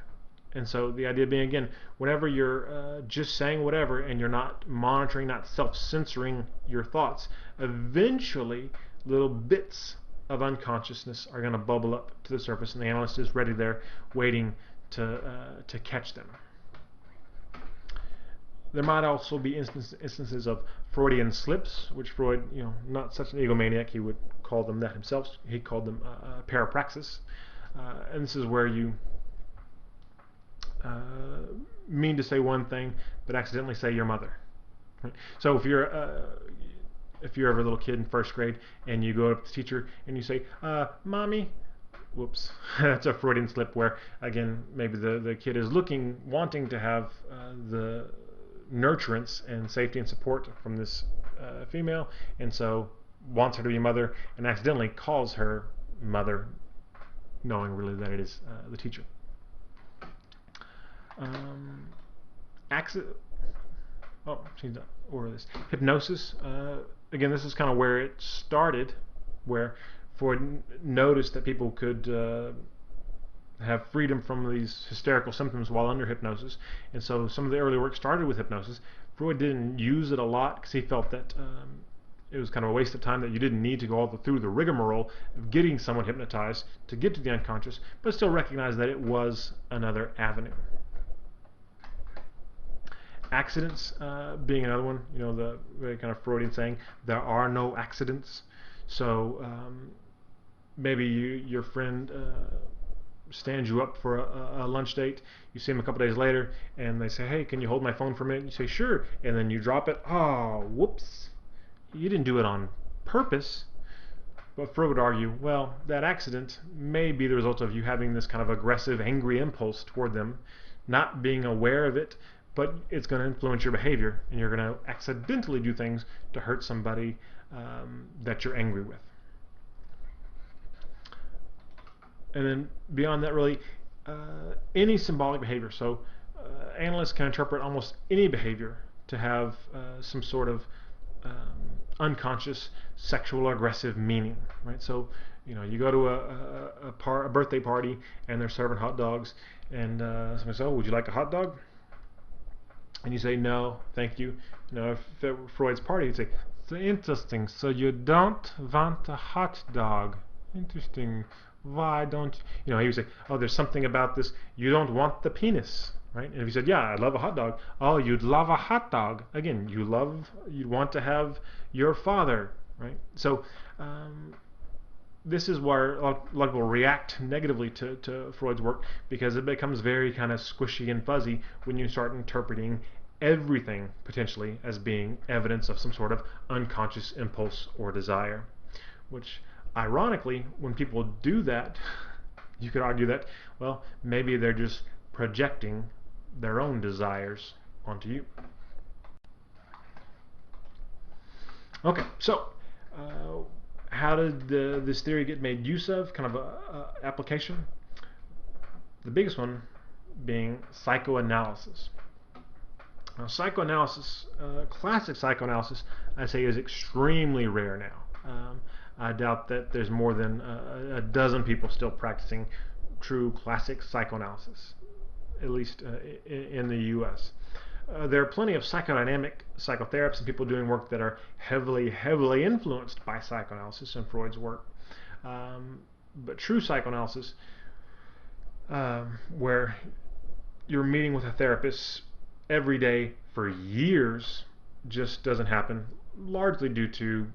And so the idea being, again, whenever you're just saying whatever and you're not monitoring, not self-censoring your thoughts, eventually little bits of unconsciousness are going to bubble up to the surface, and the analyst is ready there waiting to catch them. There might also be instances of Freudian slips, which Freud, not such an egomaniac, he would call them that himself. He called them parapraxis. And this is where you mean to say one thing, but accidentally say your mother. Right? So if you're ever a little kid in first grade and you go up to the teacher and you say, "Mommy," whoops, that's a Freudian slip where, again, maybe the kid is wanting to have the nurturance and safety and support from this female, and so wants her to be a mother and accidentally calls her mother, knowing really that it is the teacher. Change the order of this. Hypnosis. Again, this is kind of where it started, where Freud noticed that people could have freedom from these hysterical symptoms while under hypnosis, and so some of the early work started with hypnosis. Freud didn't use it a lot because he felt that it was kind of a waste of time, that you didn't need to go through the rigmarole of getting someone hypnotized to get to the unconscious, but still recognized that it was another avenue. Accidents being another one, the very kind of Freudian saying, there are no accidents. So maybe your friend stands you up for a lunch date. You see them a couple days later and they say, "Hey, can you hold my phone for a minute?" You say, "Sure," and then you drop it. Oh, whoops, you didn't do it on purpose. But Freud would argue, well, that accident may be the result of you having this kind of aggressive, angry impulse toward them, not being aware of it, but it's going to influence your behavior, and you're going to accidentally do things to hurt somebody that you're angry with. And then beyond that, really, any symbolic behavior. So analysts can interpret almost any behavior to have some sort of unconscious sexual aggressive meaning, right? So you go to a birthday party and they're serving hot dogs, and somebody says, "Oh, would you like a hot dog?" And you say, "No, thank you." If it were Freud's party, he'd say, "So interesting. So you don't want a hot dog? Interesting. Why don't you?" He would say, "Oh, there's something about this. You don't want the penis." Right? And if he said, "Yeah, I love a hot dog." "Oh, you'd love a hot dog." Again, you'd want to have your father, right? So this is where a lot of people react negatively to Freud's work, because it becomes very kind of squishy and fuzzy when you start interpreting everything potentially as being evidence of some sort of unconscious impulse or desire. Which, ironically, when people do that, you could argue that, well, maybe they're just projecting their own desires onto you. Okay, so how did this theory get made use of? Kind of a application. The biggest one being psychoanalysis. Now, psychoanalysis, classic psychoanalysis, I say, is extremely rare now. I doubt that there's more than a dozen people still practicing true classic psychoanalysis, at least in the U.S. There are plenty of psychodynamic psychotherapists and people doing work that are heavily influenced by psychoanalysis and Freud's work. But true psychoanalysis, where you're meeting with a therapist every day for years, just doesn't happen, largely due to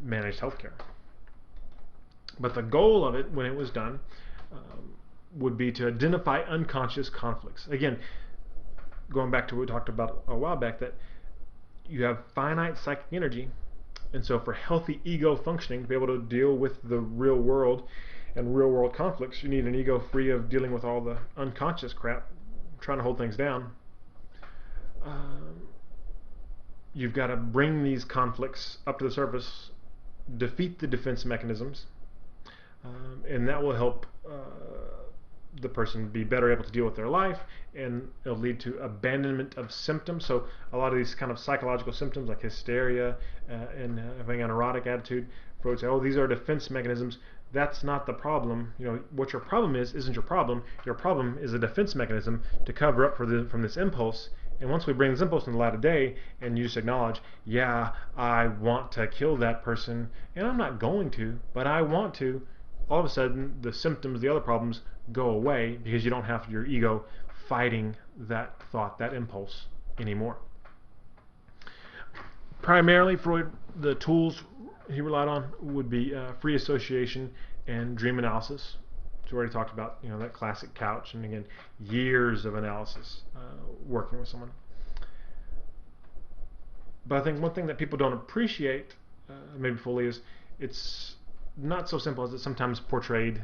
managed healthcare. But the goal of it, when it was done, would be to identify unconscious conflicts. Again, going back to what we talked about a while back, that you have finite psychic energy, and so for healthy ego functioning, to be able to deal with the real world and real world conflicts, you need an ego free of dealing with all the unconscious crap, trying to hold things down. You've got to bring these conflicts up to the surface, defeat the defense mechanisms, and that will help the person be better able to deal with their life, and it'll lead to abandonment of symptoms. So a lot of these kind of psychological symptoms like hysteria and having an erotic attitude, Freud would say, oh, these are defense mechanisms. That's not the problem. What your problem isn't your problem. Your problem is a defense mechanism to cover up from this impulse. And once we bring this impulse in the light of day, and you just acknowledge, yeah, I want to kill that person, and I'm not going to, but I want to, all of a sudden the symptoms, the other problems, go away because you don't have your ego fighting that thought, that impulse anymore. Primarily, Freud, the tools he relied on would be free association and dream analysis. So we already talked about that classic couch, and again, years of analysis working with someone. But I think one thing that people don't appreciate maybe fully is it's not so simple as it's sometimes portrayed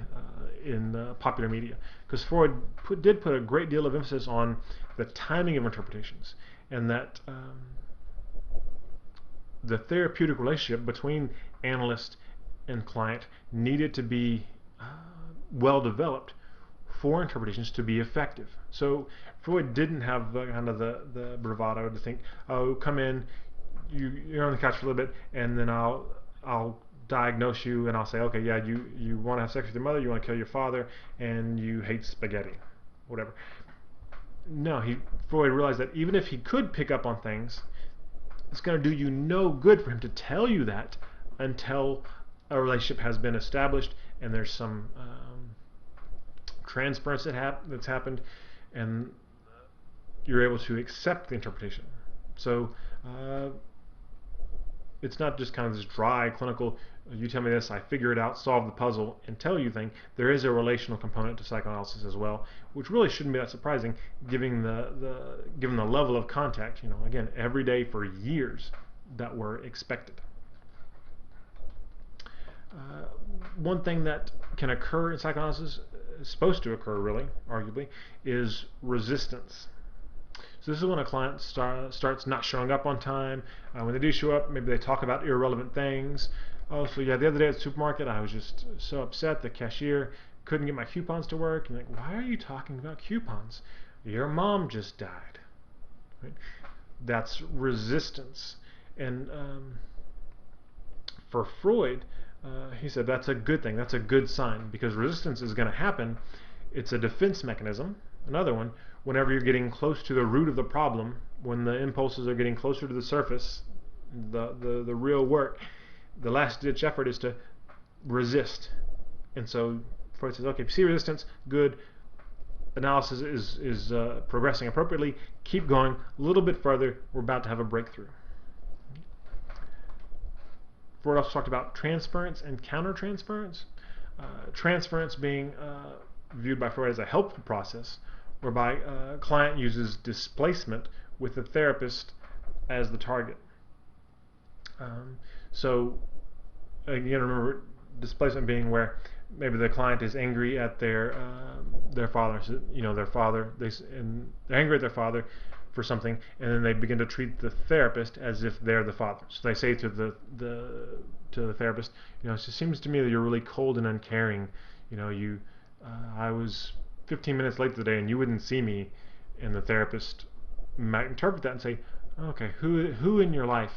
in the popular media. Because Freud did put a great deal of emphasis on the timing of interpretations, and that the therapeutic relationship between analyst and client needed to be well developed for interpretations to be effective. So Freud didn't have the bravado to think, oh, come in, you're on the couch for a little bit, and then I'll diagnose you, and I'll say, okay, yeah, you want to have sex with your mother, you want to kill your father, and you hate spaghetti, whatever. No, Freud realized that even if he could pick up on things, it's going to do you no good for him to tell you that until a relationship has been established and there's some transference that's happened, and you're able to accept the interpretation. So it's not just kind of this dry clinical, you tell me this, I figure it out, solve the puzzle, and tell you thing. There is a relational component to psychoanalysis as well, which really shouldn't be that surprising, given the level of contact. Again, every day for years that were expected. One thing that can occur in psychoanalysis, is supposed to occur really, arguably, is resistance. So this is when a client starts not showing up on time. When they do show up, maybe they talk about irrelevant things. Oh, so yeah, the other day at the supermarket, I was just so upset. The cashier couldn't get my coupons to work. And why are you talking about coupons? Your mom just died. Right? That's resistance. And for Freud, he said that's a good thing. That's a good sign, because resistance is going to happen. It's a defense mechanism. Another one, whenever you're getting close to the root of the problem, when the impulses are getting closer to the surface, the real work, the last ditch effort is to resist. And so Freud says, okay, if you see resistance, good. Analysis is progressing appropriately. Keep going a little bit further. We're about to have a breakthrough. Freud also talked about transference and countertransference. Transference being viewed by Freud as a helpful process, whereby a client uses displacement with the therapist as the target. So again, remember displacement being where maybe the client is angry at their father. So, their father. They're angry at their father for something, and then they begin to treat the therapist as if they're the father. So they say to the therapist, it just seems to me that you're really cold and uncaring. I was 15 minutes late today and you wouldn't see me. And the therapist might interpret that and say, okay, who in your life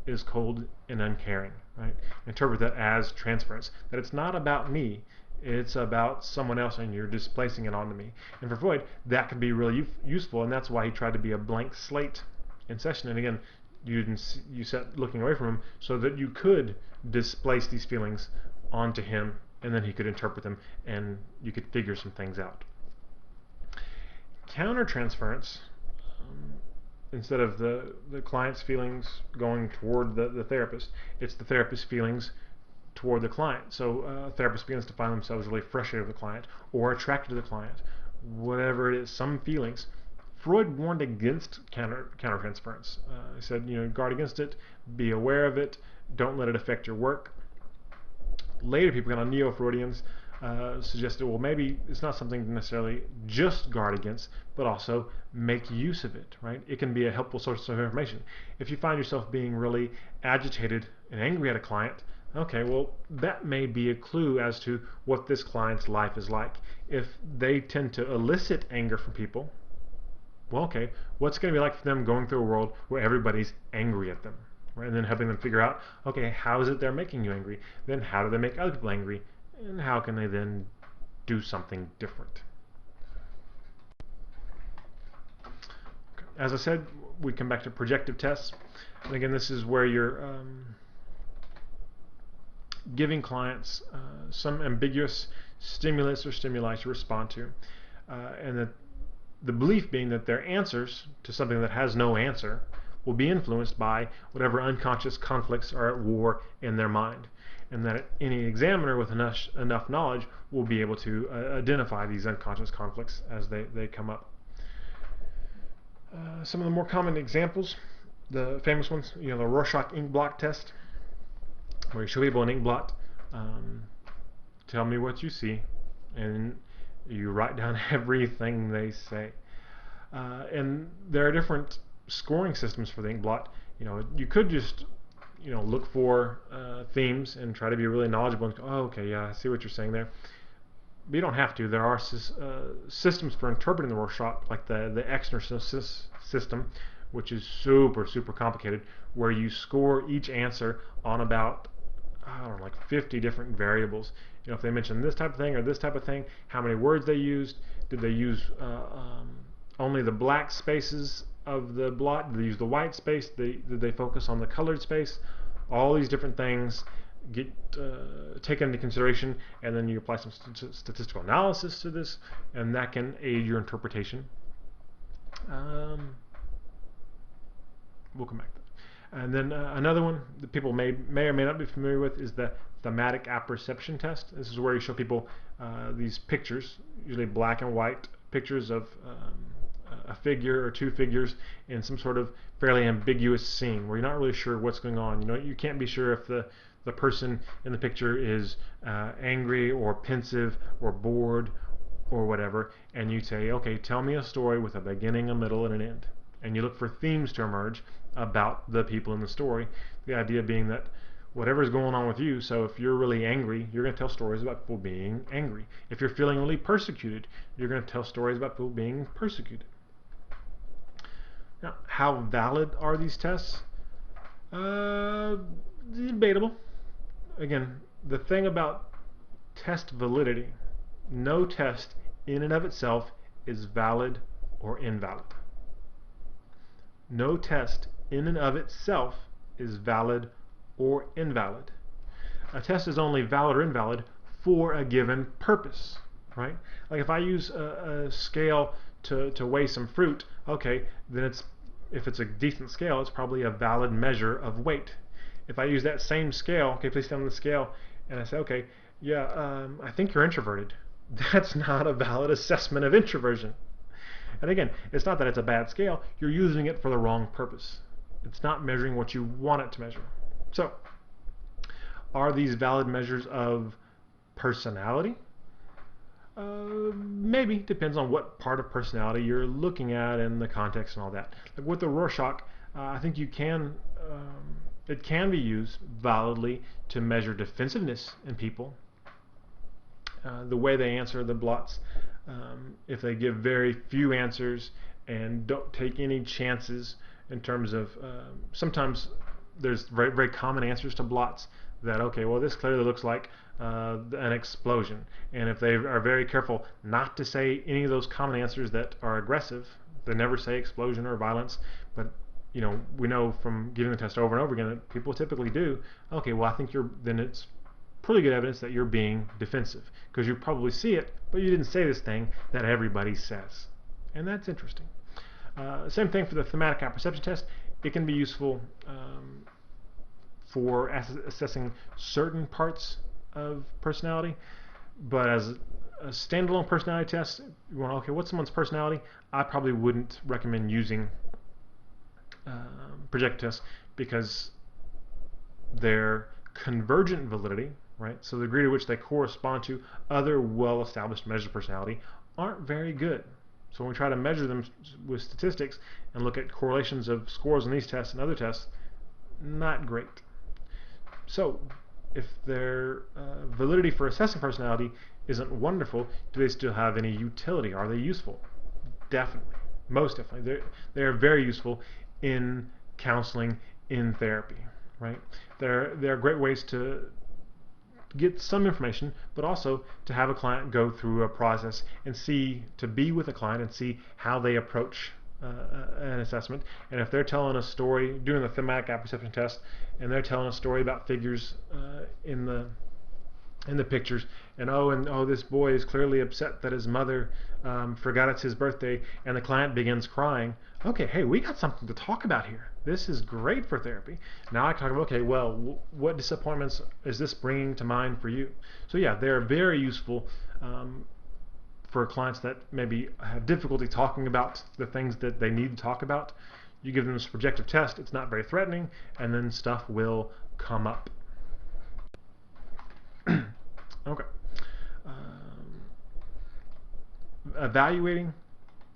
is cold and uncaring, right? Interpret that as transference, that it's not about me, it's about someone else, and you're displacing it onto me. And for Freud, that could be really useful, and that's why he tried to be a blank slate in session. And again, you sat looking away from him so that you could displace these feelings onto him, and then he could interpret them, and you could figure some things out. Countertransference, instead of the client's feelings going toward the therapist, it's the therapist's feelings toward the client. So a therapist begins to find themselves really frustrated with the client or attracted to the client, whatever it is, some feelings. Freud warned against countertransference. He said, guard against it, be aware of it, don't let it affect your work. Later, people, kind of neo-Freudians, suggested, well, maybe it's not something to necessarily just guard against, but also make use of it, right? It can be a helpful source of information. If you find yourself being really agitated and angry at a client, Okay, well, that may be a clue as to what this client's life is like. If they tend to elicit anger from people, well, okay, what's going to be like for them going through a world where everybody's angry at them? Right? And then helping them figure out, okay, how is it they're making you angry? Then how do they make other people angry? And how can they then do something different? As I said, we come back to projective tests. And again, this is where you're giving clients some ambiguous stimulus or stimuli to respond to, and that the belief being that their answers to something that has no answer will be influenced by whatever unconscious conflicts are at war in their mind, and that any examiner with enough knowledge will be able to identify these unconscious conflicts as they come up. Some of the more common examples, the famous ones, the Rorschach ink blot test, where you show people an ink blot, tell me what you see, and you write down everything they say. And there are different scoring systems for the ink blot. You could just look for themes and try to be really knowledgeable and go, oh, okay, yeah, I see what you're saying there. But you don't have to. There are systems for interpreting the Rorschach, like the Exner system, which is super, super complicated, where you score each answer on about, I don't know, like 50 different variables. If they mention this type of thing or this type of thing, how many words they used, did they use only the black spaces of the blot, did they use the white space, did they focus on the colored space? All these different things get taken into consideration, and then you apply some statistical analysis to this, and that can aid your interpretation. We'll come back to that. And then another one that people may or may not be familiar with is the thematic apperception test. This is where you show people these pictures, usually black and white pictures of a figure or two figures in some sort of fairly ambiguous scene where you're not really sure what's going on. You can't be sure if the person in the picture is angry or pensive or bored or whatever, and you say, okay, tell me a story with a beginning, a middle, and an end. And you look for themes to emerge about the people in the story. The idea being that whatever's going on with you, so if you're really angry, you're going to tell stories about people being angry. If you're feeling really persecuted, you're going to tell stories about people being persecuted. Now, how valid are these tests? Debatable. Again, the thing about test validity, no test in and of itself is valid or invalid. No test in and of itself is valid or invalid. A test is only valid or invalid for a given purpose, right? Like if I use a scale to weigh some fruit, okay, then if it's a decent scale, it's probably a valid measure of weight. If I use that same scale, okay, place it on the scale, and I say, okay, yeah, I think you're introverted. That's not a valid assessment of introversion. And again, it's not that it's a bad scale, you're using it for the wrong purpose. It's not measuring what you want it to measure. So, are these valid measures of personality? Maybe, depends on what part of personality you're looking at and the context and all that. Like with the Rorschach, I think it can be used validly to measure defensiveness in people. The way they answer the blots, if they give very few answers and don't take any chances in terms of, sometimes there's very, very common answers to blots that, okay, well, this clearly looks like an explosion. And if they are very careful not to say any of those common answers that are aggressive, they never say explosion or violence, but we know from giving the test over and over again that people typically do, okay, well, I think then it's pretty good evidence that you're being defensive, because you probably see it, but you didn't say this thing that everybody says. And that's interesting. Same thing for the thematic apperception test. It can be useful for assessing certain parts of personality, but as a standalone personality test, you want, okay, what's someone's personality? I probably wouldn't recommend using projective tests, because their convergent validity, right, so the degree to which they correspond to other well-established measures of personality, aren't very good. So when we try to measure them with statistics and look at correlations of scores on these tests and other tests, not great. So if their validity for assessing personality isn't wonderful, do they still have any utility? Are they useful? Definitely, most definitely. They're very useful in counseling, in therapy, right? They're great ways to get some information, but also to have a client go through a process and to be with a client and see how they approach an assessment. And if they're telling a story, doing the thematic apperception test, and they're telling a story about figures in the pictures, and this boy is clearly upset that his mother forgot it's his birthday, and the client begins crying. Okay, hey, we got something to talk about here. This is great for therapy. Now I can talk about, okay, well, what disappointments is this bringing to mind for you? So yeah, they're very useful for clients that maybe have difficulty talking about the things that they need to talk about. You give them this projective test, it's not very threatening, and then stuff will come up. Okay. Evaluating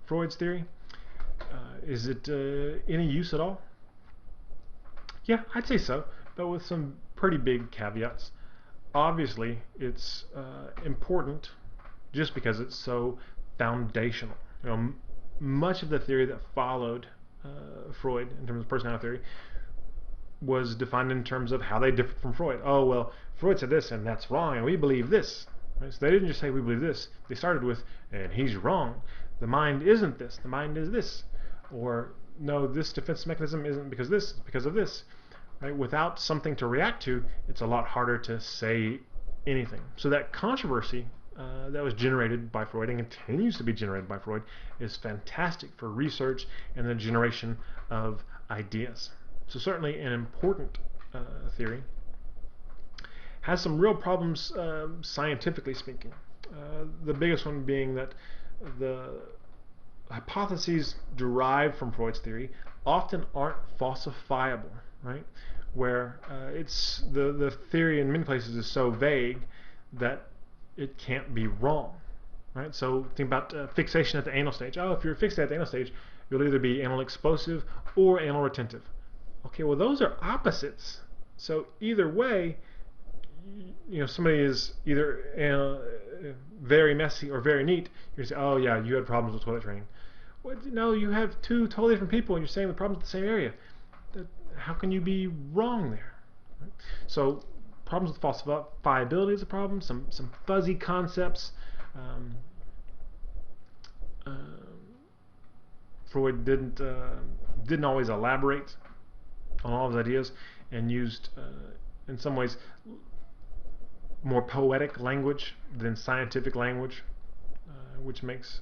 Freud's theory, is it any use at all? Yeah, I'd say so, but with some pretty big caveats. Obviously, it's important just because it's so foundational. Much of the theory that followed Freud in terms of personality theory was defined in terms of how they differed from Freud. Oh, well, Freud said this, and that's wrong, and we believe this. Right? So they didn't just say we believe this. They started with, and he's wrong. The mind isn't this. The mind is this. Or, no, this defense mechanism isn't because this, it's because of this. Right? Without something to react to, it's a lot harder to say anything. So that controversy that was generated by Freud and continues to be generated by Freud is fantastic for research and the generation of ideas. So certainly an important theory. Has some real problems scientifically speaking. The biggest one being that the hypotheses derived from Freud's theory often aren't falsifiable, right? Where it's the theory in many places is so vague that it can't be wrong, right? So think about fixation at the anal stage. Oh, if you're fixated at the anal stage, you'll either be anal explosive or anal retentive. Okay, well those are opposites. So either way, somebody is either very messy or very neat. You're going to say, oh yeah, you had problems with toilet training. Well, no, you have two totally different people and you're saying the problem's in the same area. How can you be wrong there? Right? So problems with falsifiability is a problem. Some fuzzy concepts. Freud didn't always elaborate on all of his ideas and used, in some ways, more poetic language than scientific language, which makes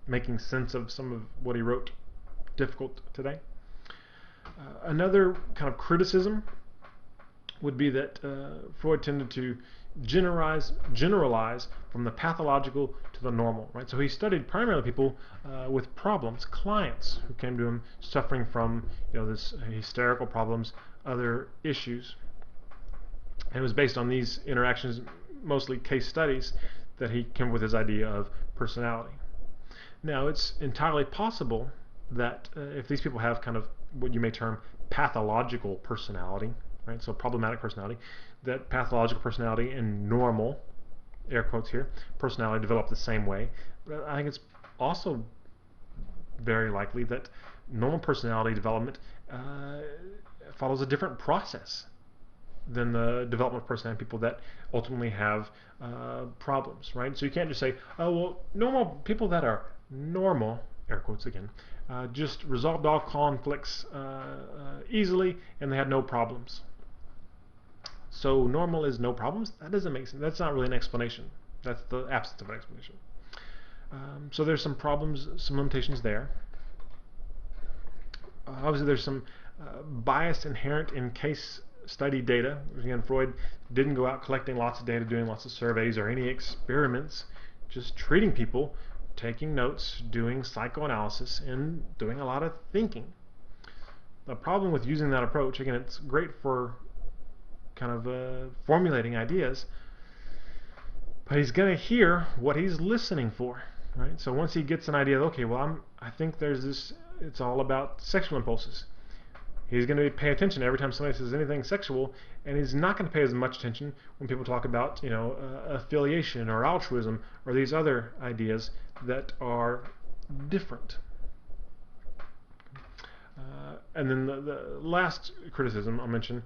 making sense of some of what he wrote difficult today. Another kind of criticism would be that Freud tended to generalize from the pathological to the normal, right? So he studied primarily people with problems, clients who came to him suffering from this hysterical problems, other issues. And it was based on these interactions, mostly case studies, that he came up with his idea of personality. Now, it's entirely possible that if these people have kind of what you may term pathological personality, right? So problematic personality, that pathological personality and normal, air quotes here, personality develop the same way. But I think it's also very likely that normal personality development follows a different process than the development of personality people that ultimately have problems, right? So you can't just say, oh, well, normal people that are normal, air quotes again, just resolved all conflicts easily and they had no problems. So normal is no problems? That doesn't make sense. That's not really an explanation. That's the absence of an explanation. So there's some problems, some limitations there. Obviously there's some bias inherent in case study data. Again, Freud didn't go out collecting lots of data, doing lots of surveys or any experiments, just treating people, taking notes, doing psychoanalysis, and doing a lot of thinking. The problem with using that approach, again, it's great for kind of formulating ideas, but he's going to hear what he's listening for, right? So once he gets an idea, okay, well, I think there's this, it's all about sexual impulses. He's going to pay attention every time somebody says anything sexual, and he's not going to pay as much attention when people talk about, affiliation or altruism or these other ideas that are different. And then the last criticism I'll mention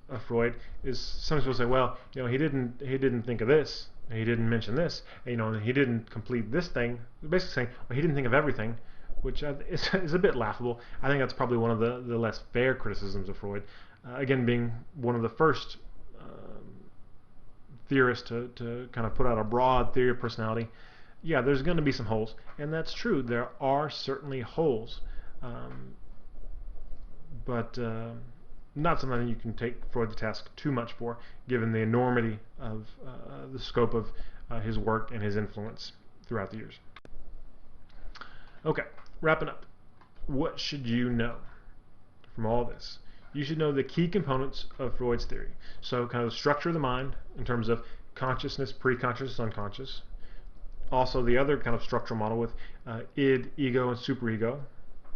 of Freud is some people say, well, he didn't think of this, and he didn't mention this, and, he didn't complete this thing. Basically saying, well, he didn't think of everything, which is a bit laughable. I think that's probably one of the less fair criticisms of Freud. Again, being one of the first theorists to kind of put out a broad theory of personality. Yeah, there's going to be some holes, and that's true. There are certainly holes, but not something you can take Freud to task too much for, given the enormity of the scope of his work and his influence throughout the years. Okay, wrapping up. What should you know from all this? You should know the key components of Freud's theory. So kind of the structure of the mind in terms of consciousness, pre-conscious, unconscious. Also the other kind of structural model with id, ego, and superego.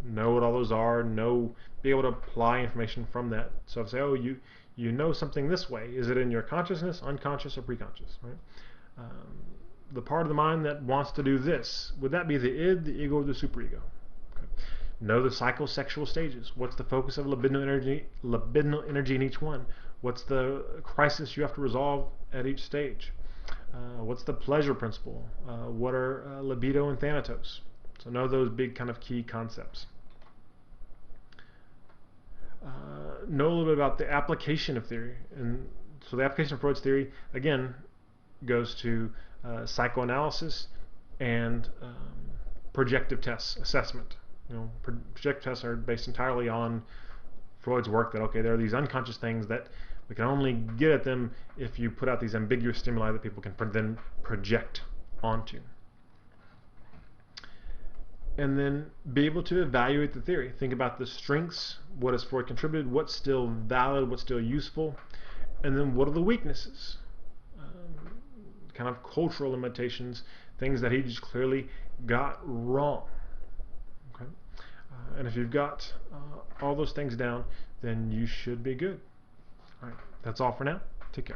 Know what all those are, be able to apply information from that. So if say, oh, you know something this way, is it in your consciousness, unconscious, or pre-conscious, right? The part of the mind that wants to do this, would that be the id, the ego, or the superego? Okay. Know the psychosexual stages. What's the focus of libidinal energy in each one? What's the crisis you have to resolve at each stage? What's the pleasure principle? What are libido and thanatos? So know those big kind of key concepts. Know a little bit about the application of theory. And so the application of Freud's theory, again, goes to psychoanalysis and projective tests, assessment. Projective tests are based entirely on Freud's work that, okay, there are these unconscious things that we can only get at them if you put out these ambiguous stimuli that people can then project onto. And then be able to evaluate the theory. Think about the strengths, what has Freud contributed, what's still valid, what's still useful, and then what are the weaknesses, kind of cultural limitations, things that he just clearly got wrong. Okay? And if you've got all those things down, then you should be good. All right, that's all for now. Take care.